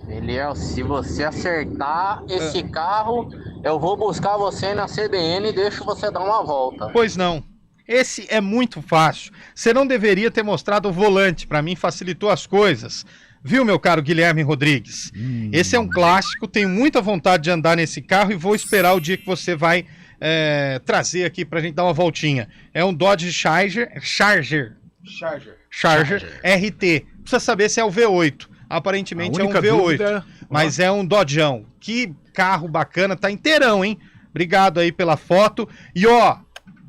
Eliel, se você acertar esse carro, eu vou buscar você na CBN e deixo você dar uma volta. Pois não. Esse é muito fácil. Você não deveria ter mostrado o volante. Pra mim facilitou as coisas. Viu, meu caro Guilherme Rodrigues? Esse é um clássico. Tenho muita vontade de andar nesse carro e vou esperar o dia que você vai trazer aqui pra gente dar uma voltinha. É um Dodge Charger RT. Precisa saber se é o V8. Aparentemente é um V8. Mas é um Dodgeão. Que carro bacana. Tá inteirão, hein? Obrigado aí pela foto. E ó,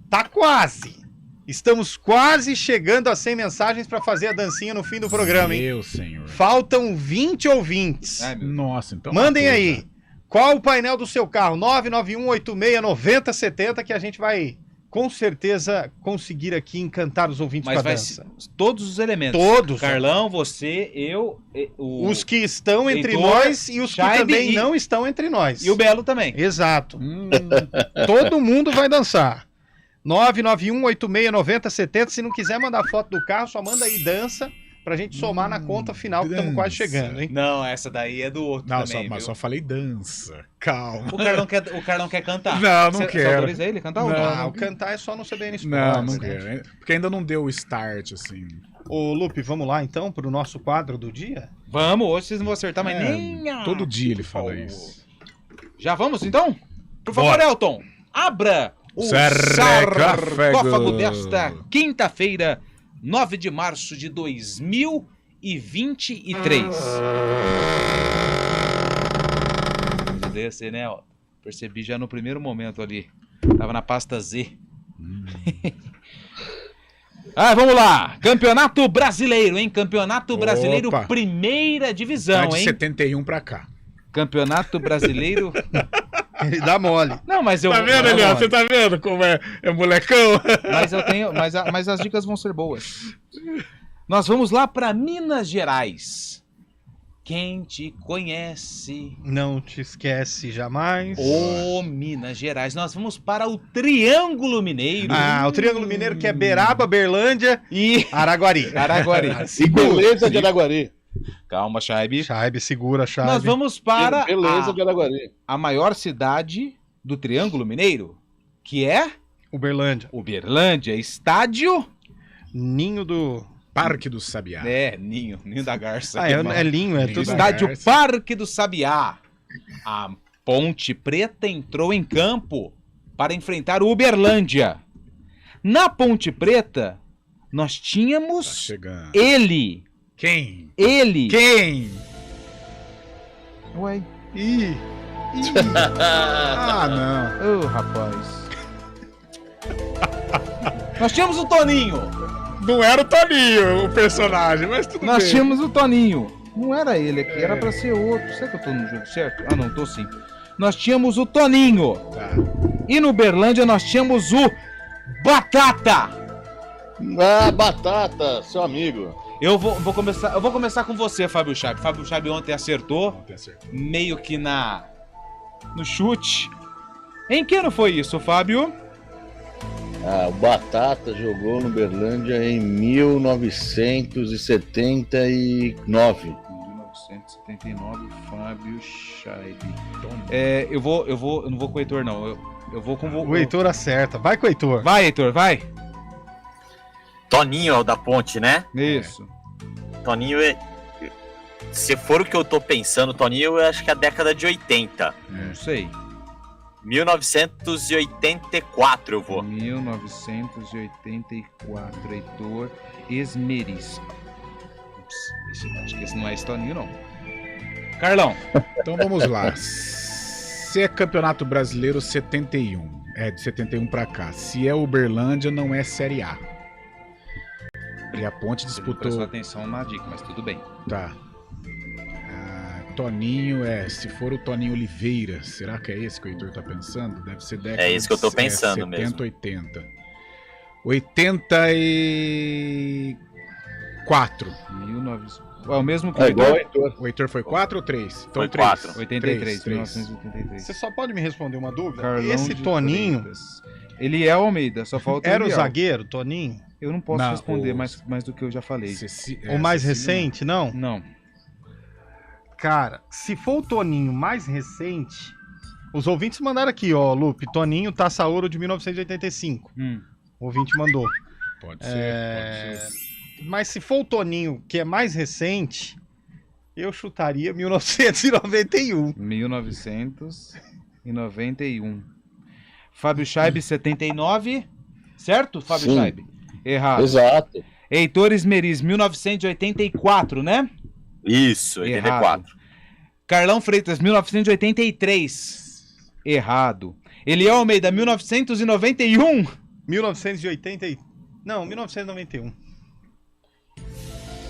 tá quase. Estamos quase chegando a 100 mensagens para fazer a dancinha no fim do programa, hein? Meu senhor. Faltam 20 ouvintes. Nossa, então. Mandem aí. Qual o painel do seu carro? 991869070 que a gente vai com certeza conseguir aqui encantar os ouvintes com a dança. Todos os elementos. Todos. Carlão, você, eu, os que estão entre Heitor, nós e os que Scheibe também não estão entre nós. E o Belo também. Exato. Todo mundo vai dançar. 991869070. Se não quiser mandar foto do carro, só manda aí dança pra gente somar na conta final que estamos quase chegando, hein? Não, essa daí é do outro não, também, mas só falei dança. Calma. O Carlão quer cantar. Não Você quero. autoriza ele cantar ou não? O cantar é só no CBN Sports. Não quero. Porque ainda não deu o start, assim. Ô, Lupe, vamos lá então pro nosso quadro do dia? Vamos, hoje vocês não vão acertar, mas nem... Todo dia ele fala isso. Já vamos então? Por favor, Elton, abra o sarcófago desta quinta-feira, 9 de março de 2023. Desse, né, ó. Percebi já no primeiro momento ali. Tava na pasta Z. Vamos lá. Campeonato Brasileiro, hein? Campeonato Brasileiro, primeira divisão, tá de hein? 71 pra cá. Campeonato Brasileiro... Ele dá mole. Não, mas eu... Tá vendo, Eliel? Você tá vendo como é molecão? Mas eu tenho... Mas as dicas vão ser boas. Nós vamos lá para Minas Gerais. Quem te conhece... não te esquece jamais. Ô, Minas Gerais. Nós vamos para o Triângulo Mineiro. O Triângulo Mineiro que é Beraba, Berlândia e Araguari. Araguari. E beleza de Araguari. Calma, Scheibe. Scheibe, segura, Scheibe. Nós vamos para beleza de Araguari. A maior cidade do Triângulo Mineiro, que é... Uberlândia. Uberlândia. Estádio... Ninho do... Parque do Sabiá. Ninho da Garça. É linho, é tudo. Estádio Parque do Sabiá. A Ponte Preta entrou em campo para enfrentar o Uberlândia. Na Ponte Preta, nós tínhamos ele. Quem? Ele. Quem? Ué. Não. Ô, rapaz. Nós tínhamos o Toninho. Não era o Toninho, o personagem, mas tudo bem. Nós tínhamos o Toninho. Não era ele aqui, era pra ser outro. Será que eu tô no jogo certo? Ah, não, tô sim. Nós tínhamos o Toninho. Tá. E no Uberlândia nós tínhamos o Batata. Batata, seu amigo. Eu vou começar com você, Fábio Scheibe. Fábio Scheibe ontem acertou. Meio que no chute. Em que ano foi isso, Fábio? O Batata jogou no Uberlândia em 1979. 1979, Fábio Scheibe. Eu não vou com o Heitor, não. Eu vou com o Heitor acerta. Vai com o Heitor. Vai, Heitor, vai. Toninho é o da Ponte, né? Isso. Toninho é... Se for o que eu tô pensando, Toninho, eu acho que é a década de 80. Não sei. 1984 eu vou. 1984, Heitor Esmeris. Acho que esse não é esse Toninho, não. Carlão. Então vamos lá. Se é Campeonato Brasileiro 71, é de 71 pra cá. Se é Uberlândia, não é Série A. E a Ponte disputou... Prestou atenção na dica, mas tudo bem. Tá. Toninho se for o Toninho Oliveira, será que é esse que o Heitor tá pensando? Deve ser década. É isso que eu tô pensando 70, mesmo. 80. 84. 1900. É o mesmo que É o igual Heitor? o Heitor. O Heitor foi 4 ou 3? Então Foi 3. 4. 83, 1983. Você só pode me responder uma dúvida? Carlão Esse de Toninho... Freitas. Ele é Almeida, só falta Era o Eliel. zagueiro, Toninho? Eu não posso responder mais do que eu já falei. O mais recente, não? Não. Cara, se for o Toninho mais recente... Os ouvintes mandaram aqui, ó, Lupe. Toninho Taça Ouro de 1985. O ouvinte mandou. Pode ser. Mas se for o Toninho que é mais recente, eu chutaria 1991. 1991. Fábio Scheib, 79. Certo, Fábio Sim. Scheib? Errado. Exato. Heitor Esmeris, 1984, né? Isso, 84. Errado. Carlão Freitas, 1983. Errado. Eliel Almeida, 1991. 1980. Não, 1991.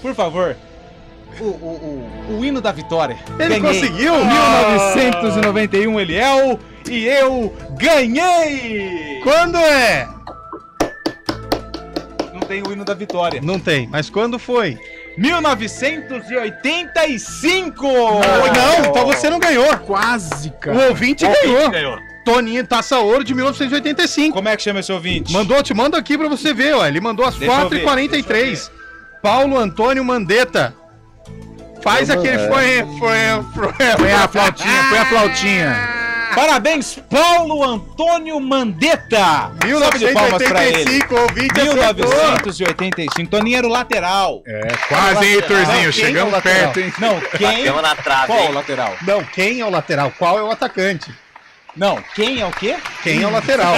Por favor. O hino da vitória. Ele conseguiu? 1991, Eliel. E eu ganhei! Quando é? Não tem o hino da vitória. Não tem, mas quando foi? 1985! Não, então você não ganhou. Quase, cara. O ouvinte ganhou. Toninho Taça Ouro de 1985. Como é que chama esse ouvinte? Te mando aqui pra você ver, ó. Ele mandou às Deixa eu ver, 4h43. Paulo Antônio Mandetta. Faz aquele foi a flautinha. Parabéns, Paulo Antônio Mandetta. 1985, ouvinte 1985. Toninho era o lateral. Quase, hein, Heitorzinho? Chegamos perto, hein? Não, quem? Batemos na trave, Qual hein? o lateral? Não, quem é o lateral? Qual é o atacante? Não, quem é o quê? Quem é o lateral?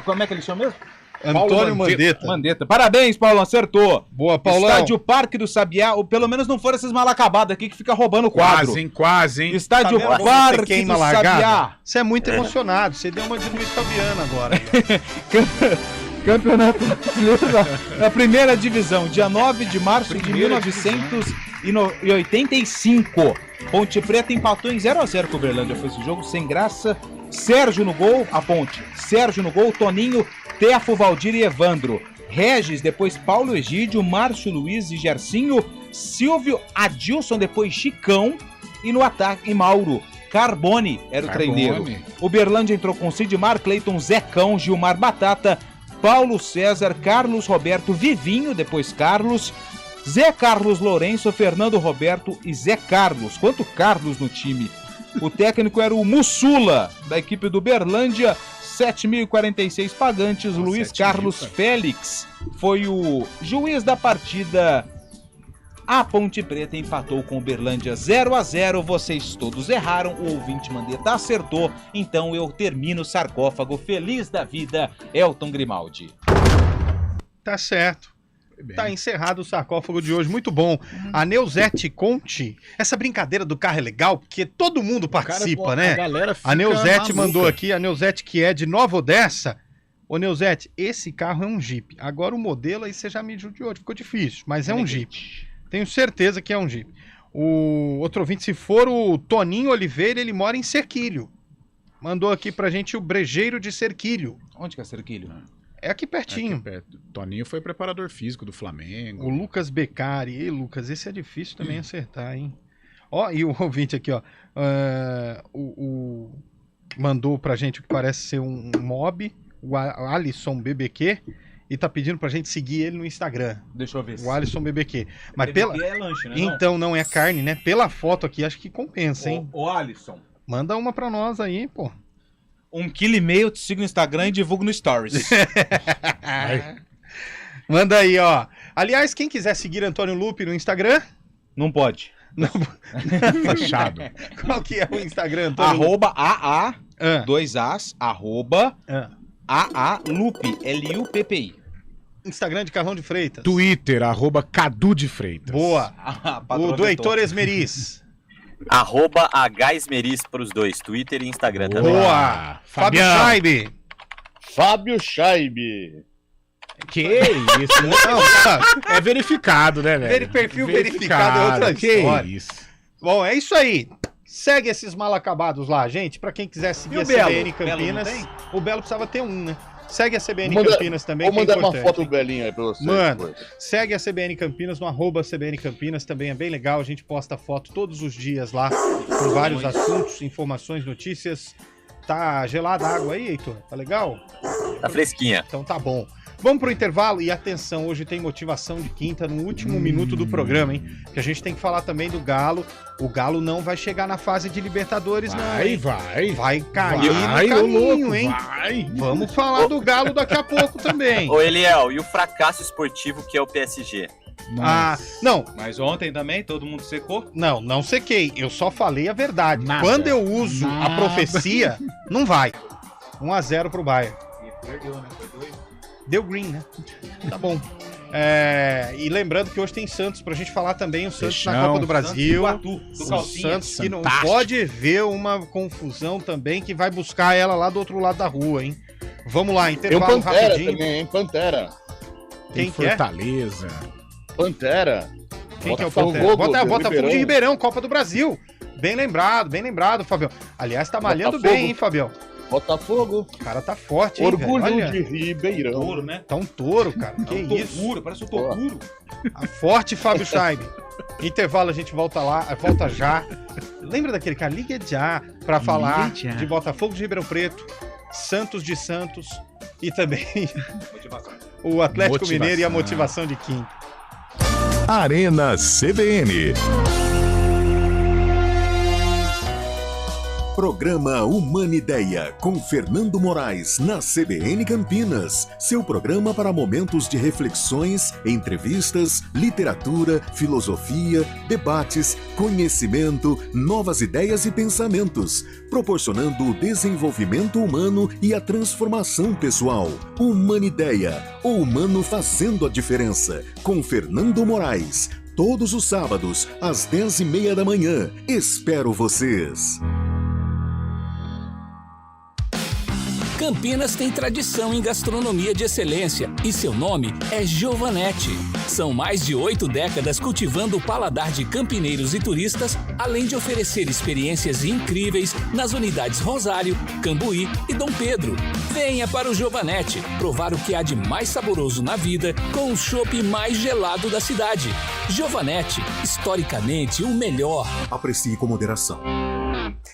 Como é que ele chama mesmo? Antônio Mandetta. Mandetta. Parabéns, Paulo, acertou. Boa, Paulão. Estádio Parque do Sabiá, ou pelo menos não foram esses mal acabados aqui que fica roubando o quadro. Quase, hein? Estádio Tá vendo como Parque você queima do a largada? Sabiá. Você é muito emocionado. Você deu uma de Luiz Fabiano agora. Campeonato Brasileiro da primeira divisão, dia 9 de março de 1985. Ponte Preta empatou em 0x0 com o Uberlândia. Foi esse jogo sem graça. Sérgio no gol, a Ponte. Sérgio no gol, Toninho, Tefo, Valdir e Evandro. Regis, depois Paulo Egídio, Márcio Luiz e Gercinho. Silvio, Adilson, depois Chicão. E no ataque, Mauro. Carbone era o treineiro. Uberlândia entrou com Sidmar, Cleiton, Zecão, Gilmar Batata, Paulo César, Carlos Roberto, Vivinho, depois Carlos, Zé Carlos Lourenço, Fernando Roberto e Zé Carlos. Quanto Carlos no time? O técnico era o Mussula, da equipe do Uberlândia, 7.046 pagantes. Luiz Carlos Félix foi o juiz da partida. A Ponte Preta empatou com o Uberlândia 0x0. Vocês todos erraram, o ouvinte Mandetta acertou. Então eu termino o sarcófago feliz da vida, Elton Grimaldi. Tá certo. Tá encerrado o sarcófago de hoje, muito bom. A Neuzete Conte, essa brincadeira do carro é legal, porque todo mundo participa, né? A Neuzete mandou aqui, a Neuzete que é de Nova Odessa. Ô Neuzete, esse carro é um Jeep. Agora o modelo aí você já me judiou, ficou difícil, mas é um Jeep. Tenho certeza que é um Jeep. O outro ouvinte, se for o Toninho Oliveira, ele mora em Cerquilho. Mandou aqui pra gente o Brejeiro de Cerquilho. Onde que é Cerquilho? É aqui pertinho. Aqui perto. Toninho foi preparador físico do Flamengo. O Lucas Beccari. Ei, Lucas, esse é difícil também acertar, hein? Ó, e o ouvinte aqui, ó. Mandou pra gente o que parece ser um mob, o Alisson BBQ, e tá pedindo pra gente seguir ele no Instagram. Deixa eu ver. O Alisson BBQ. Mas BBQ é lanche, né? Então, não é carne, né? Pela foto aqui, acho que compensa, hein? Ô, Alisson. Manda uma pra nós aí, pô. 1,5 kg eu te sigo no Instagram e divulgo no Stories. Manda aí, ó. Aliás, quem quiser seguir Antônio Lupe no Instagram... Não pode. Não. Fechado. Qual que é o Instagram, Antônio? Arroba AA, 2 As, arroba AA Lupe, L-U-P-P-I. Instagram de Carlão de Freitas. Twitter, @Cadu de Freitas. Boa. O do Heitor Esmeriz. @HEsmeriz pros dois, Twitter e Instagram também. Boa. Fábio Scheibe. Fábio Scheibe. Que isso? Não, é verificado, né, velho? Perfil verificado é outra história. Que isso. Bom, é isso aí. Segue esses mal acabados lá, gente. Pra quem quiser seguir a CBN Campinas. O Belo precisava ter um, né? Segue a CBN Campinas também. Vou mandar uma foto do Belinho aí pra você. Mano, segue a CBN Campinas no @CBN Campinas, também é bem legal. A gente posta foto todos os dias lá, com vários assuntos, informações, notícias. Tá gelada a água aí, Heitor? Tá legal? Tá fresquinha. Então tá bom. Vamos pro intervalo e atenção, hoje tem motivação de quinta no último minuto do programa, hein? Que a gente tem que falar também do Galo. O Galo não vai chegar na fase de Libertadores, não. Hein? Vai cair no caminho, hein? Vamos falar do Galo daqui a pouco também. Ô, Eliel, e o fracasso esportivo que é o PSG? Não. Mas ontem também todo mundo secou? Não sequei. Eu só falei a verdade. Quando eu uso a profecia, não vai. 1-0 pro Bayern. E perdeu, né? Foi 2. Deu green, né? Tá bom. E lembrando que hoje tem Santos pra gente falar também. O Santos na Copa do Brasil. O Santos que não pode ver uma confusão também, que vai buscar ela lá do outro lado da rua, hein? Vamos lá, intervalo rapidinho. Também, hein? Pantera. Quem que é? Fortaleza. Pantera. Quem que é o Pantera? Botafogo de Ribeirão, Copa do Brasil. Bem lembrado, Fabião. Aliás, tá malhando bem, hein, Fabião? Botafogo. O cara tá forte, hein, Orgulho de Ribeirão. Touro, né? Tá um touro, cara. Que isso? Toguro, parece um Toguro. Tá forte, Fábio Scheibe. Intervalo, a gente volta já. Lembra daquele cara? Liga já pra falar de Botafogo de Ribeirão Preto, Santos de Santos e também o Atlético Mineiro e a motivação de quinta. Arena CBN. Programa Humanideia, com Fernando Moraes, na CBN Campinas. Seu programa para momentos de reflexões, entrevistas, literatura, filosofia, debates, conhecimento, novas ideias e pensamentos, proporcionando o desenvolvimento humano e a transformação pessoal. Humanideia, o humano fazendo a diferença, com Fernando Moraes. Todos os sábados, às 10h30 da manhã. Espero vocês. Campinas tem tradição em gastronomia de excelência e seu nome é Giovanetti. São mais de 8 décadas cultivando o paladar de campineiros e turistas, além de oferecer experiências incríveis nas unidades Rosário, Cambuí e Dom Pedro. Venha para o Giovanetti provar o que há de mais saboroso na vida com o chopp mais gelado da cidade. Giovanetti, historicamente o melhor. Aprecie com moderação.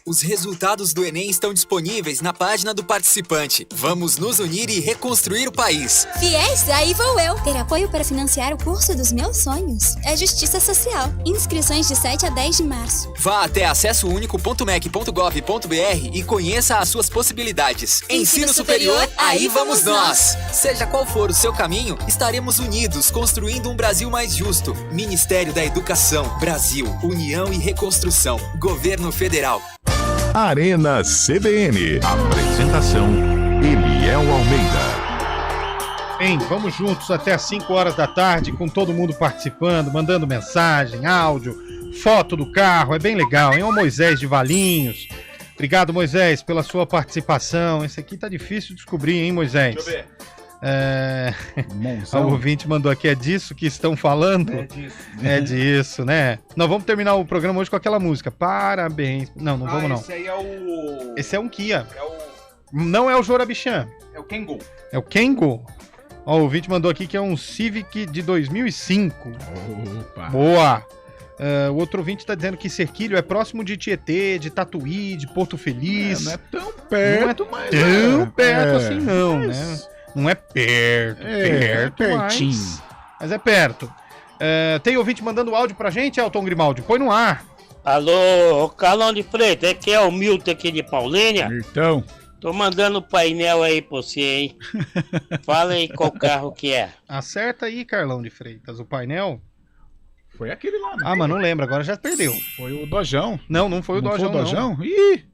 Os resultados do Enem estão disponíveis na página do participante. Vamos nos unir e reconstruir o país. Fiéis, aí vou eu. Ter apoio para financiar o curso dos meus sonhos. É Justiça Social. Inscrições de 7 a 10 de março. Vá até acessounico.mec.gov.br e conheça as suas possibilidades. Ensino superior, aí vamos nós. Seja qual for o seu caminho, estaremos unidos construindo um Brasil mais justo. Ministério da Educação, Brasil, União e Reconstrução. Governo Federal. Arena CBN. Apresentação: Eliel Almeida. Bem, vamos juntos até às 5 horas da tarde, com todo mundo participando, mandando mensagem, áudio, foto do carro, é bem legal, hein? O Moisés de Valinhos. Obrigado, Moisés, pela sua participação. Esse aqui tá difícil de descobrir, hein, Moisés? Deixa eu ver. O ouvinte mandou aqui, é disso que estão falando? É disso, né? Nós vamos terminar o programa hoje com aquela música. Parabéns. Não vamos não. Esse aí é o... Esse é um Kia. Não é o Jorabichan. É o Kengo. É o Kengo. Ó, o ouvinte mandou aqui que é um Civic de 2005. Opa. Boa. O outro ouvinte tá dizendo que Cerquilho é próximo de Tietê, de Tatuí, de Porto Feliz. Não é tão perto, mas tão perto assim não, né? Não é perto, pertinho. Mas é perto. Tem ouvinte mandando áudio pra gente, Elton Grimaldi? Põe no ar. Alô, Carlão de Freitas, aqui é o Milton aqui de Paulínia. Mirtão. Tô mandando o painel aí pra você, hein? Fala aí qual carro que é. Acerta aí, Carlão de Freitas, o painel. Foi aquele lá, né? Ah, mas não lembro, agora já perdeu. Foi o Dojão. Não foi o Dojão, não. Ih,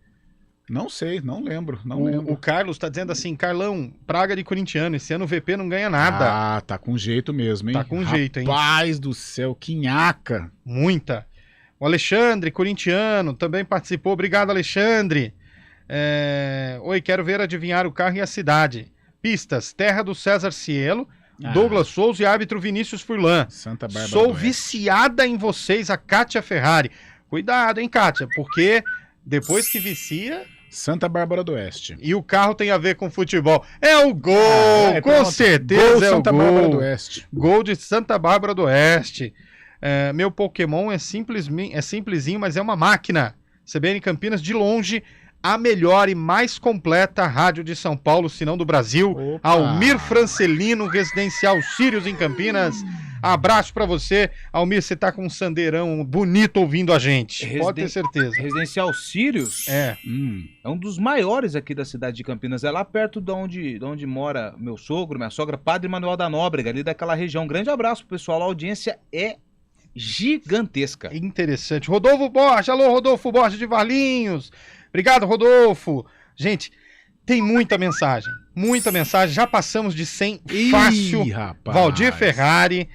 não sei, não lembro. O Carlos tá dizendo assim, Carlão, praga de corintiano, esse ano o VP não ganha nada. Ah, tá com jeito mesmo, hein? Tá com jeito, hein? Rapaz do céu, que nhaca. Muita. O Alexandre, corintiano, também participou. Obrigado, Alexandre. Oi, quero ver adivinhar o carro e a cidade. Pistas, terra do César Cielo, Douglas Souza e árbitro Vinícius Furlan. Santa Bárbara Sou do Oeste. viciada em vocês, a Kátia Ferrari. Cuidado, hein, Kátia, porque depois que vicia... Santa Bárbara do Oeste. E o carro tem a ver com futebol. É o gol, com pronto. certeza Gol é Santa o gol. Bárbara do Oeste. Gol de Santa Bárbara do Oeste. Meu Pokémon é simplesinho, mas é uma máquina. CBN Campinas, de longe, a melhor e mais completa rádio de São Paulo, se não do Brasil. Opa. Almir Francelino, Residencial Sirius em Campinas. Abraço pra você. Almir, você tá com um sandeirão bonito ouvindo a gente. Pode ter certeza. Residencial Sirius? É. É um dos maiores aqui da cidade de Campinas. É lá perto de onde mora meu sogro, minha sogra, Padre Manuel da Nóbrega, ali daquela região. Um grande abraço pro pessoal. A audiência é gigantesca. Interessante. Rodolfo Borges. Alô, Rodolfo Borges de Valinhos. Obrigado, Rodolfo. Gente, tem muita mensagem. Muita mensagem. Já passamos de 100 fácil. Rapaz. Valdir Ferrari.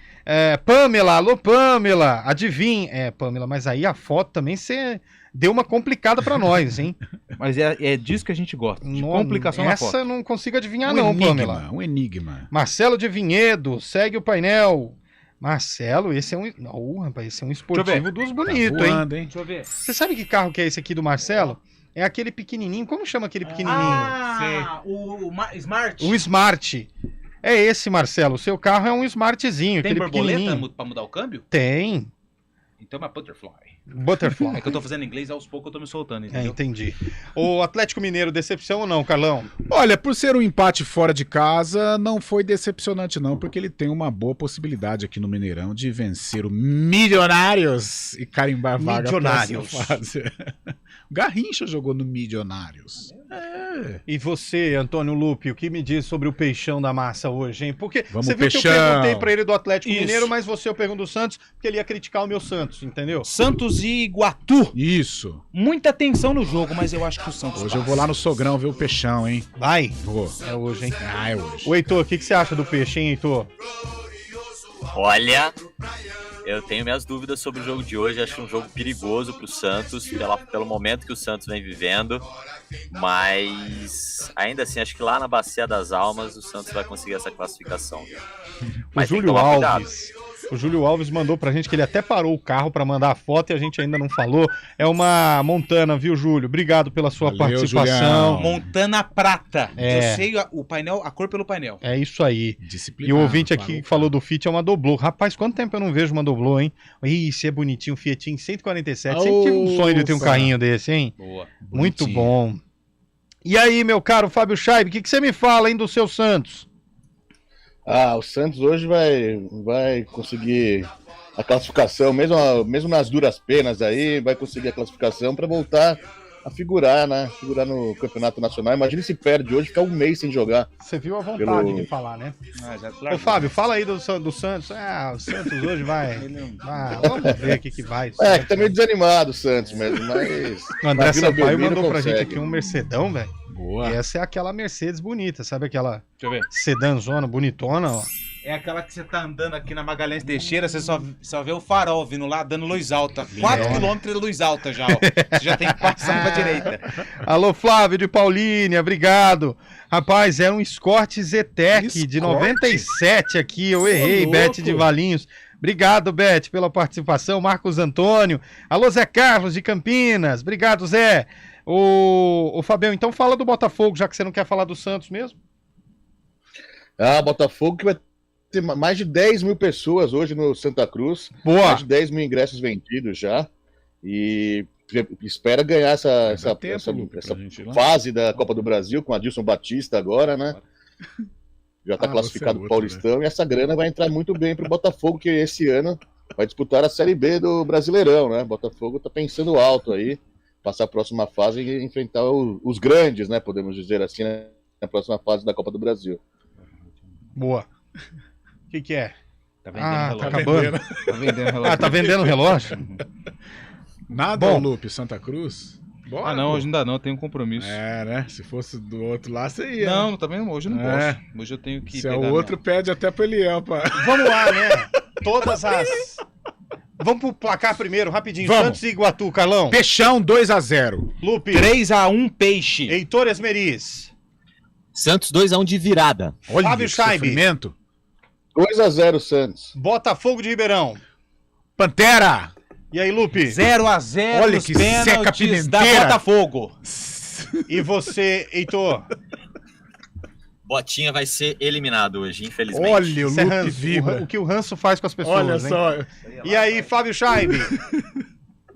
Pamela. Alô, Pamela. Adivinha. Pamela, mas aí a foto também você deu uma complicada pra nós, hein? Mas é disso que a gente gosta. De complicação na foto. Essa eu não consigo adivinhar, enigma, Pamela. Um enigma. Marcelo de Vinhedo. Segue o painel. Marcelo, esse é um... rapaz, esse é um esportivo dos bonitos, tá voando, hein? Deixa eu ver. Você sabe que carro que é esse aqui do Marcelo? É aquele pequenininho. Como chama aquele pequenininho? O Smart. O Smart. É esse, Marcelo. O seu carro é um Smartzinho. Tem aquele borboleta pequenininho. pra mudar o câmbio? Tem. Então é Butterfly. Butterfly. É que eu tô fazendo inglês, aos poucos eu tô me soltando, entendeu? Entendi. O Atlético Mineiro, decepção ou não, Carlão? Olha, por ser um empate fora de casa, não foi decepcionante não, porque ele tem uma boa possibilidade aqui no Mineirão de vencer o Milionários e carimbar vaga Milionários. pra próxima fase. O Garrincha jogou no Milionários. E você, Antônio Lupe, o que me diz sobre o Peixão da Massa hoje, hein? Porque Vamos, você viu Peixão. que eu perguntei pra ele do Atlético Isso. Mineiro, mas você eu pergunto do Santos, porque ele ia criticar o meu Santos, entendeu? Santos e Iguatu. Isso. Muita tensão no jogo, mas eu acho que o Santos Hoje eu vou lá no Sogrão ver o Peixão, hein? Vai. Vou. É hoje, hein? É hoje. Ô, Heitor, o que você acha do Peixe, hein, Heitor? Olha, eu tenho minhas dúvidas sobre o jogo de hoje. Acho um jogo perigoso pro Santos, pelo momento que o Santos vem vivendo. Mas ainda assim, acho que lá na Bacia das Almas o Santos vai conseguir essa classificação. Mas tem que tomar cuidado. O Júlio Alves mandou pra gente que ele até parou o carro pra mandar a foto e a gente ainda não falou. É uma Montana, viu, Júlio? Obrigado pela sua participação. Julião. Montana Prata. É. Eu sei o painel, a cor pelo painel. É isso aí. E Disciplinado, o ouvinte aqui parou. que falou do Fiat é uma Doblô. Rapaz, quanto tempo eu não vejo uma Doblô, hein? Ih, é bonitinho, Fiatinho 147. Sempre tive um sonho de ter um Opa. carrinho desse, hein? Boa. Muito Bonitinho. bom. E aí, meu caro Fábio Scheib, o que você me fala, hein, do seu Santos? O Santos hoje vai conseguir a classificação, mesmo nas duras penas aí, vai conseguir a classificação para voltar a figurar, né? Figurar no Campeonato Nacional. Imagina se perde hoje, ficar um mês sem jogar. Você viu a vontade Pelo- de falar, né? Já Ô, Fábio, fala aí do Santos. O Santos hoje vai. Vamos ver o que vai. Que tá meio desanimado o Santos mesmo, mas... O André na Vila Sampaio Belmiro mandou pra gente consegue. aqui um Mercedão, velho. Boa. E essa é aquela Mercedes bonita, sabe aquela Deixa eu ver. sedanzona bonitona, ó. É aquela que você tá andando aqui na Magalhães Teixeira, você só vê o farol vindo lá, dando luz alta. 4 km de luz alta já, ó. Você já tem que passar pra direita. Alô, Flávio de Paulínia, obrigado. Rapaz, é um Escort Zetec de 97 aqui, eu errei, louco. Beth de Valinhos. Obrigado, Beth, pela participação. Marcos Antônio. Alô, Zé Carlos de Campinas. Obrigado, Zé. Ô, Fabião, então fala do Botafogo, já que você não quer falar do Santos mesmo. Botafogo que vai ter mais de 10 mil pessoas hoje no Santa Cruz. Boa. Mais de 10 mil ingressos vendidos já. E espera ganhar essa fase da Copa do Brasil com Adilson Batista agora, né? Já está classificado o Paulistão, e essa grana vai entrar muito bem para o Botafogo, que esse ano vai disputar a Série B do Brasileirão, né? Botafogo está pensando alto aí. passar a próxima fase e enfrentar os grandes, né? Podemos dizer assim, né, na próxima fase da Copa do Brasil. Boa. O que é? Tá vendendo relógio. Tá acabando. Tá vendendo relógio. Tá vendendo relógio? Nada, Bom. Lupe, Santa Cruz? Bora, Não, pô. hoje ainda não, tenho um compromisso. Né? Se fosse do outro lá, você ia. Não, também hoje eu não posso. Hoje eu tenho que Se é o outro, pede até pro Eliel. Vamos lá, né? Todas as... Vamos pro placar primeiro, rapidinho. Vamos. Santos e Iguatu, Carlão. Peixão 2-0. Lupe. 3-1 Peixe. Heitor Esmeriz. Santos 2-1 de virada. Olha, Fábio Scheibe. 2-0 Santos. Botafogo de Ribeirão. Pantera. E aí, Lupe? 0-0 Olha nos que seca pênaltis da pimenteira. Botafogo. E você, Heitor? Botinha vai ser eliminado hoje, infelizmente. Olha, o Isso é Lupe ranço. vibra. O que o ranço faz com as pessoas, Olha hein? só. E aí, Fábio Scheibe?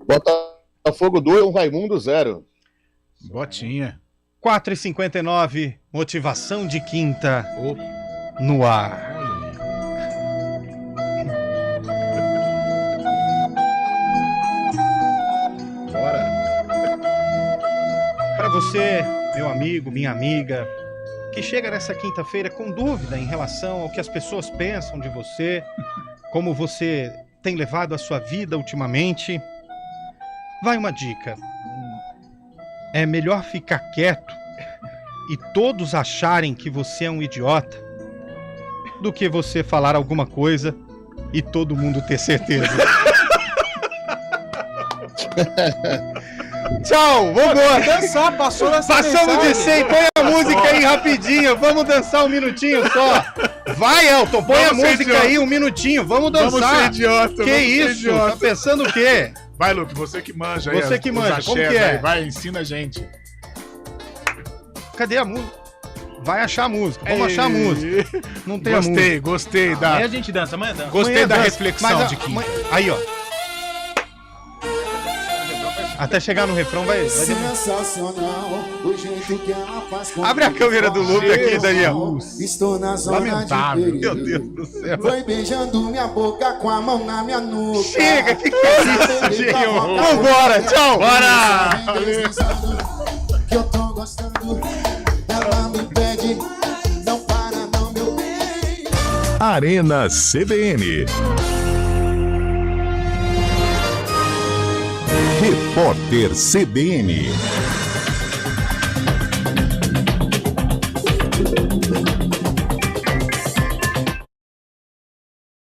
Botafogo 2, Raimundo 0. Botinha. 4h59, motivação de quinta no ar. Bora. Para você, meu amigo, minha amiga, que chega nessa quinta-feira com dúvida em relação ao que as pessoas pensam de você, como você tem levado a sua vida ultimamente, vai uma dica. É melhor ficar quieto e todos acharem que você é um idiota do que você falar alguma coisa e todo mundo ter certeza. Tchau, vambora. Dançar, passou nessa Passamos de mensagem. 100, põe a música aí rapidinho, vamos dançar um minutinho só. Vai, Elton, põe Vamos a ser música idiota. aí um minutinho, vamos dançar. Vamos ser idiota. Que vamos ser isso? idiota. Tá pensando o quê? Vai, Lupe, você que manja aí. Você que os manja, axés como que é? aí. Vai, ensina a gente. Cadê a música? Vai achar a música, vamos achar a música. Não tem a música. Gostei da... Amanhã a gente dança, amanhã dança. Gostei Amanhã da dança, reflexão mas de quinta. Aí, ó. Até chegar no refrão vai demorar. Sensacional, o jeito que ela faz com Abre a câmera do Lupe aqui, Daniel. Estou na zona Lamentável. de perigo. Meu Deus do céu. Foi beijando minha boca com a mão na minha nuca. Chega, que é isso, gente? Vambora, tchau. Bora. Que eu tô gostando, ela me pede, não para não, meu bem. Arena CBN. Repórter CBN.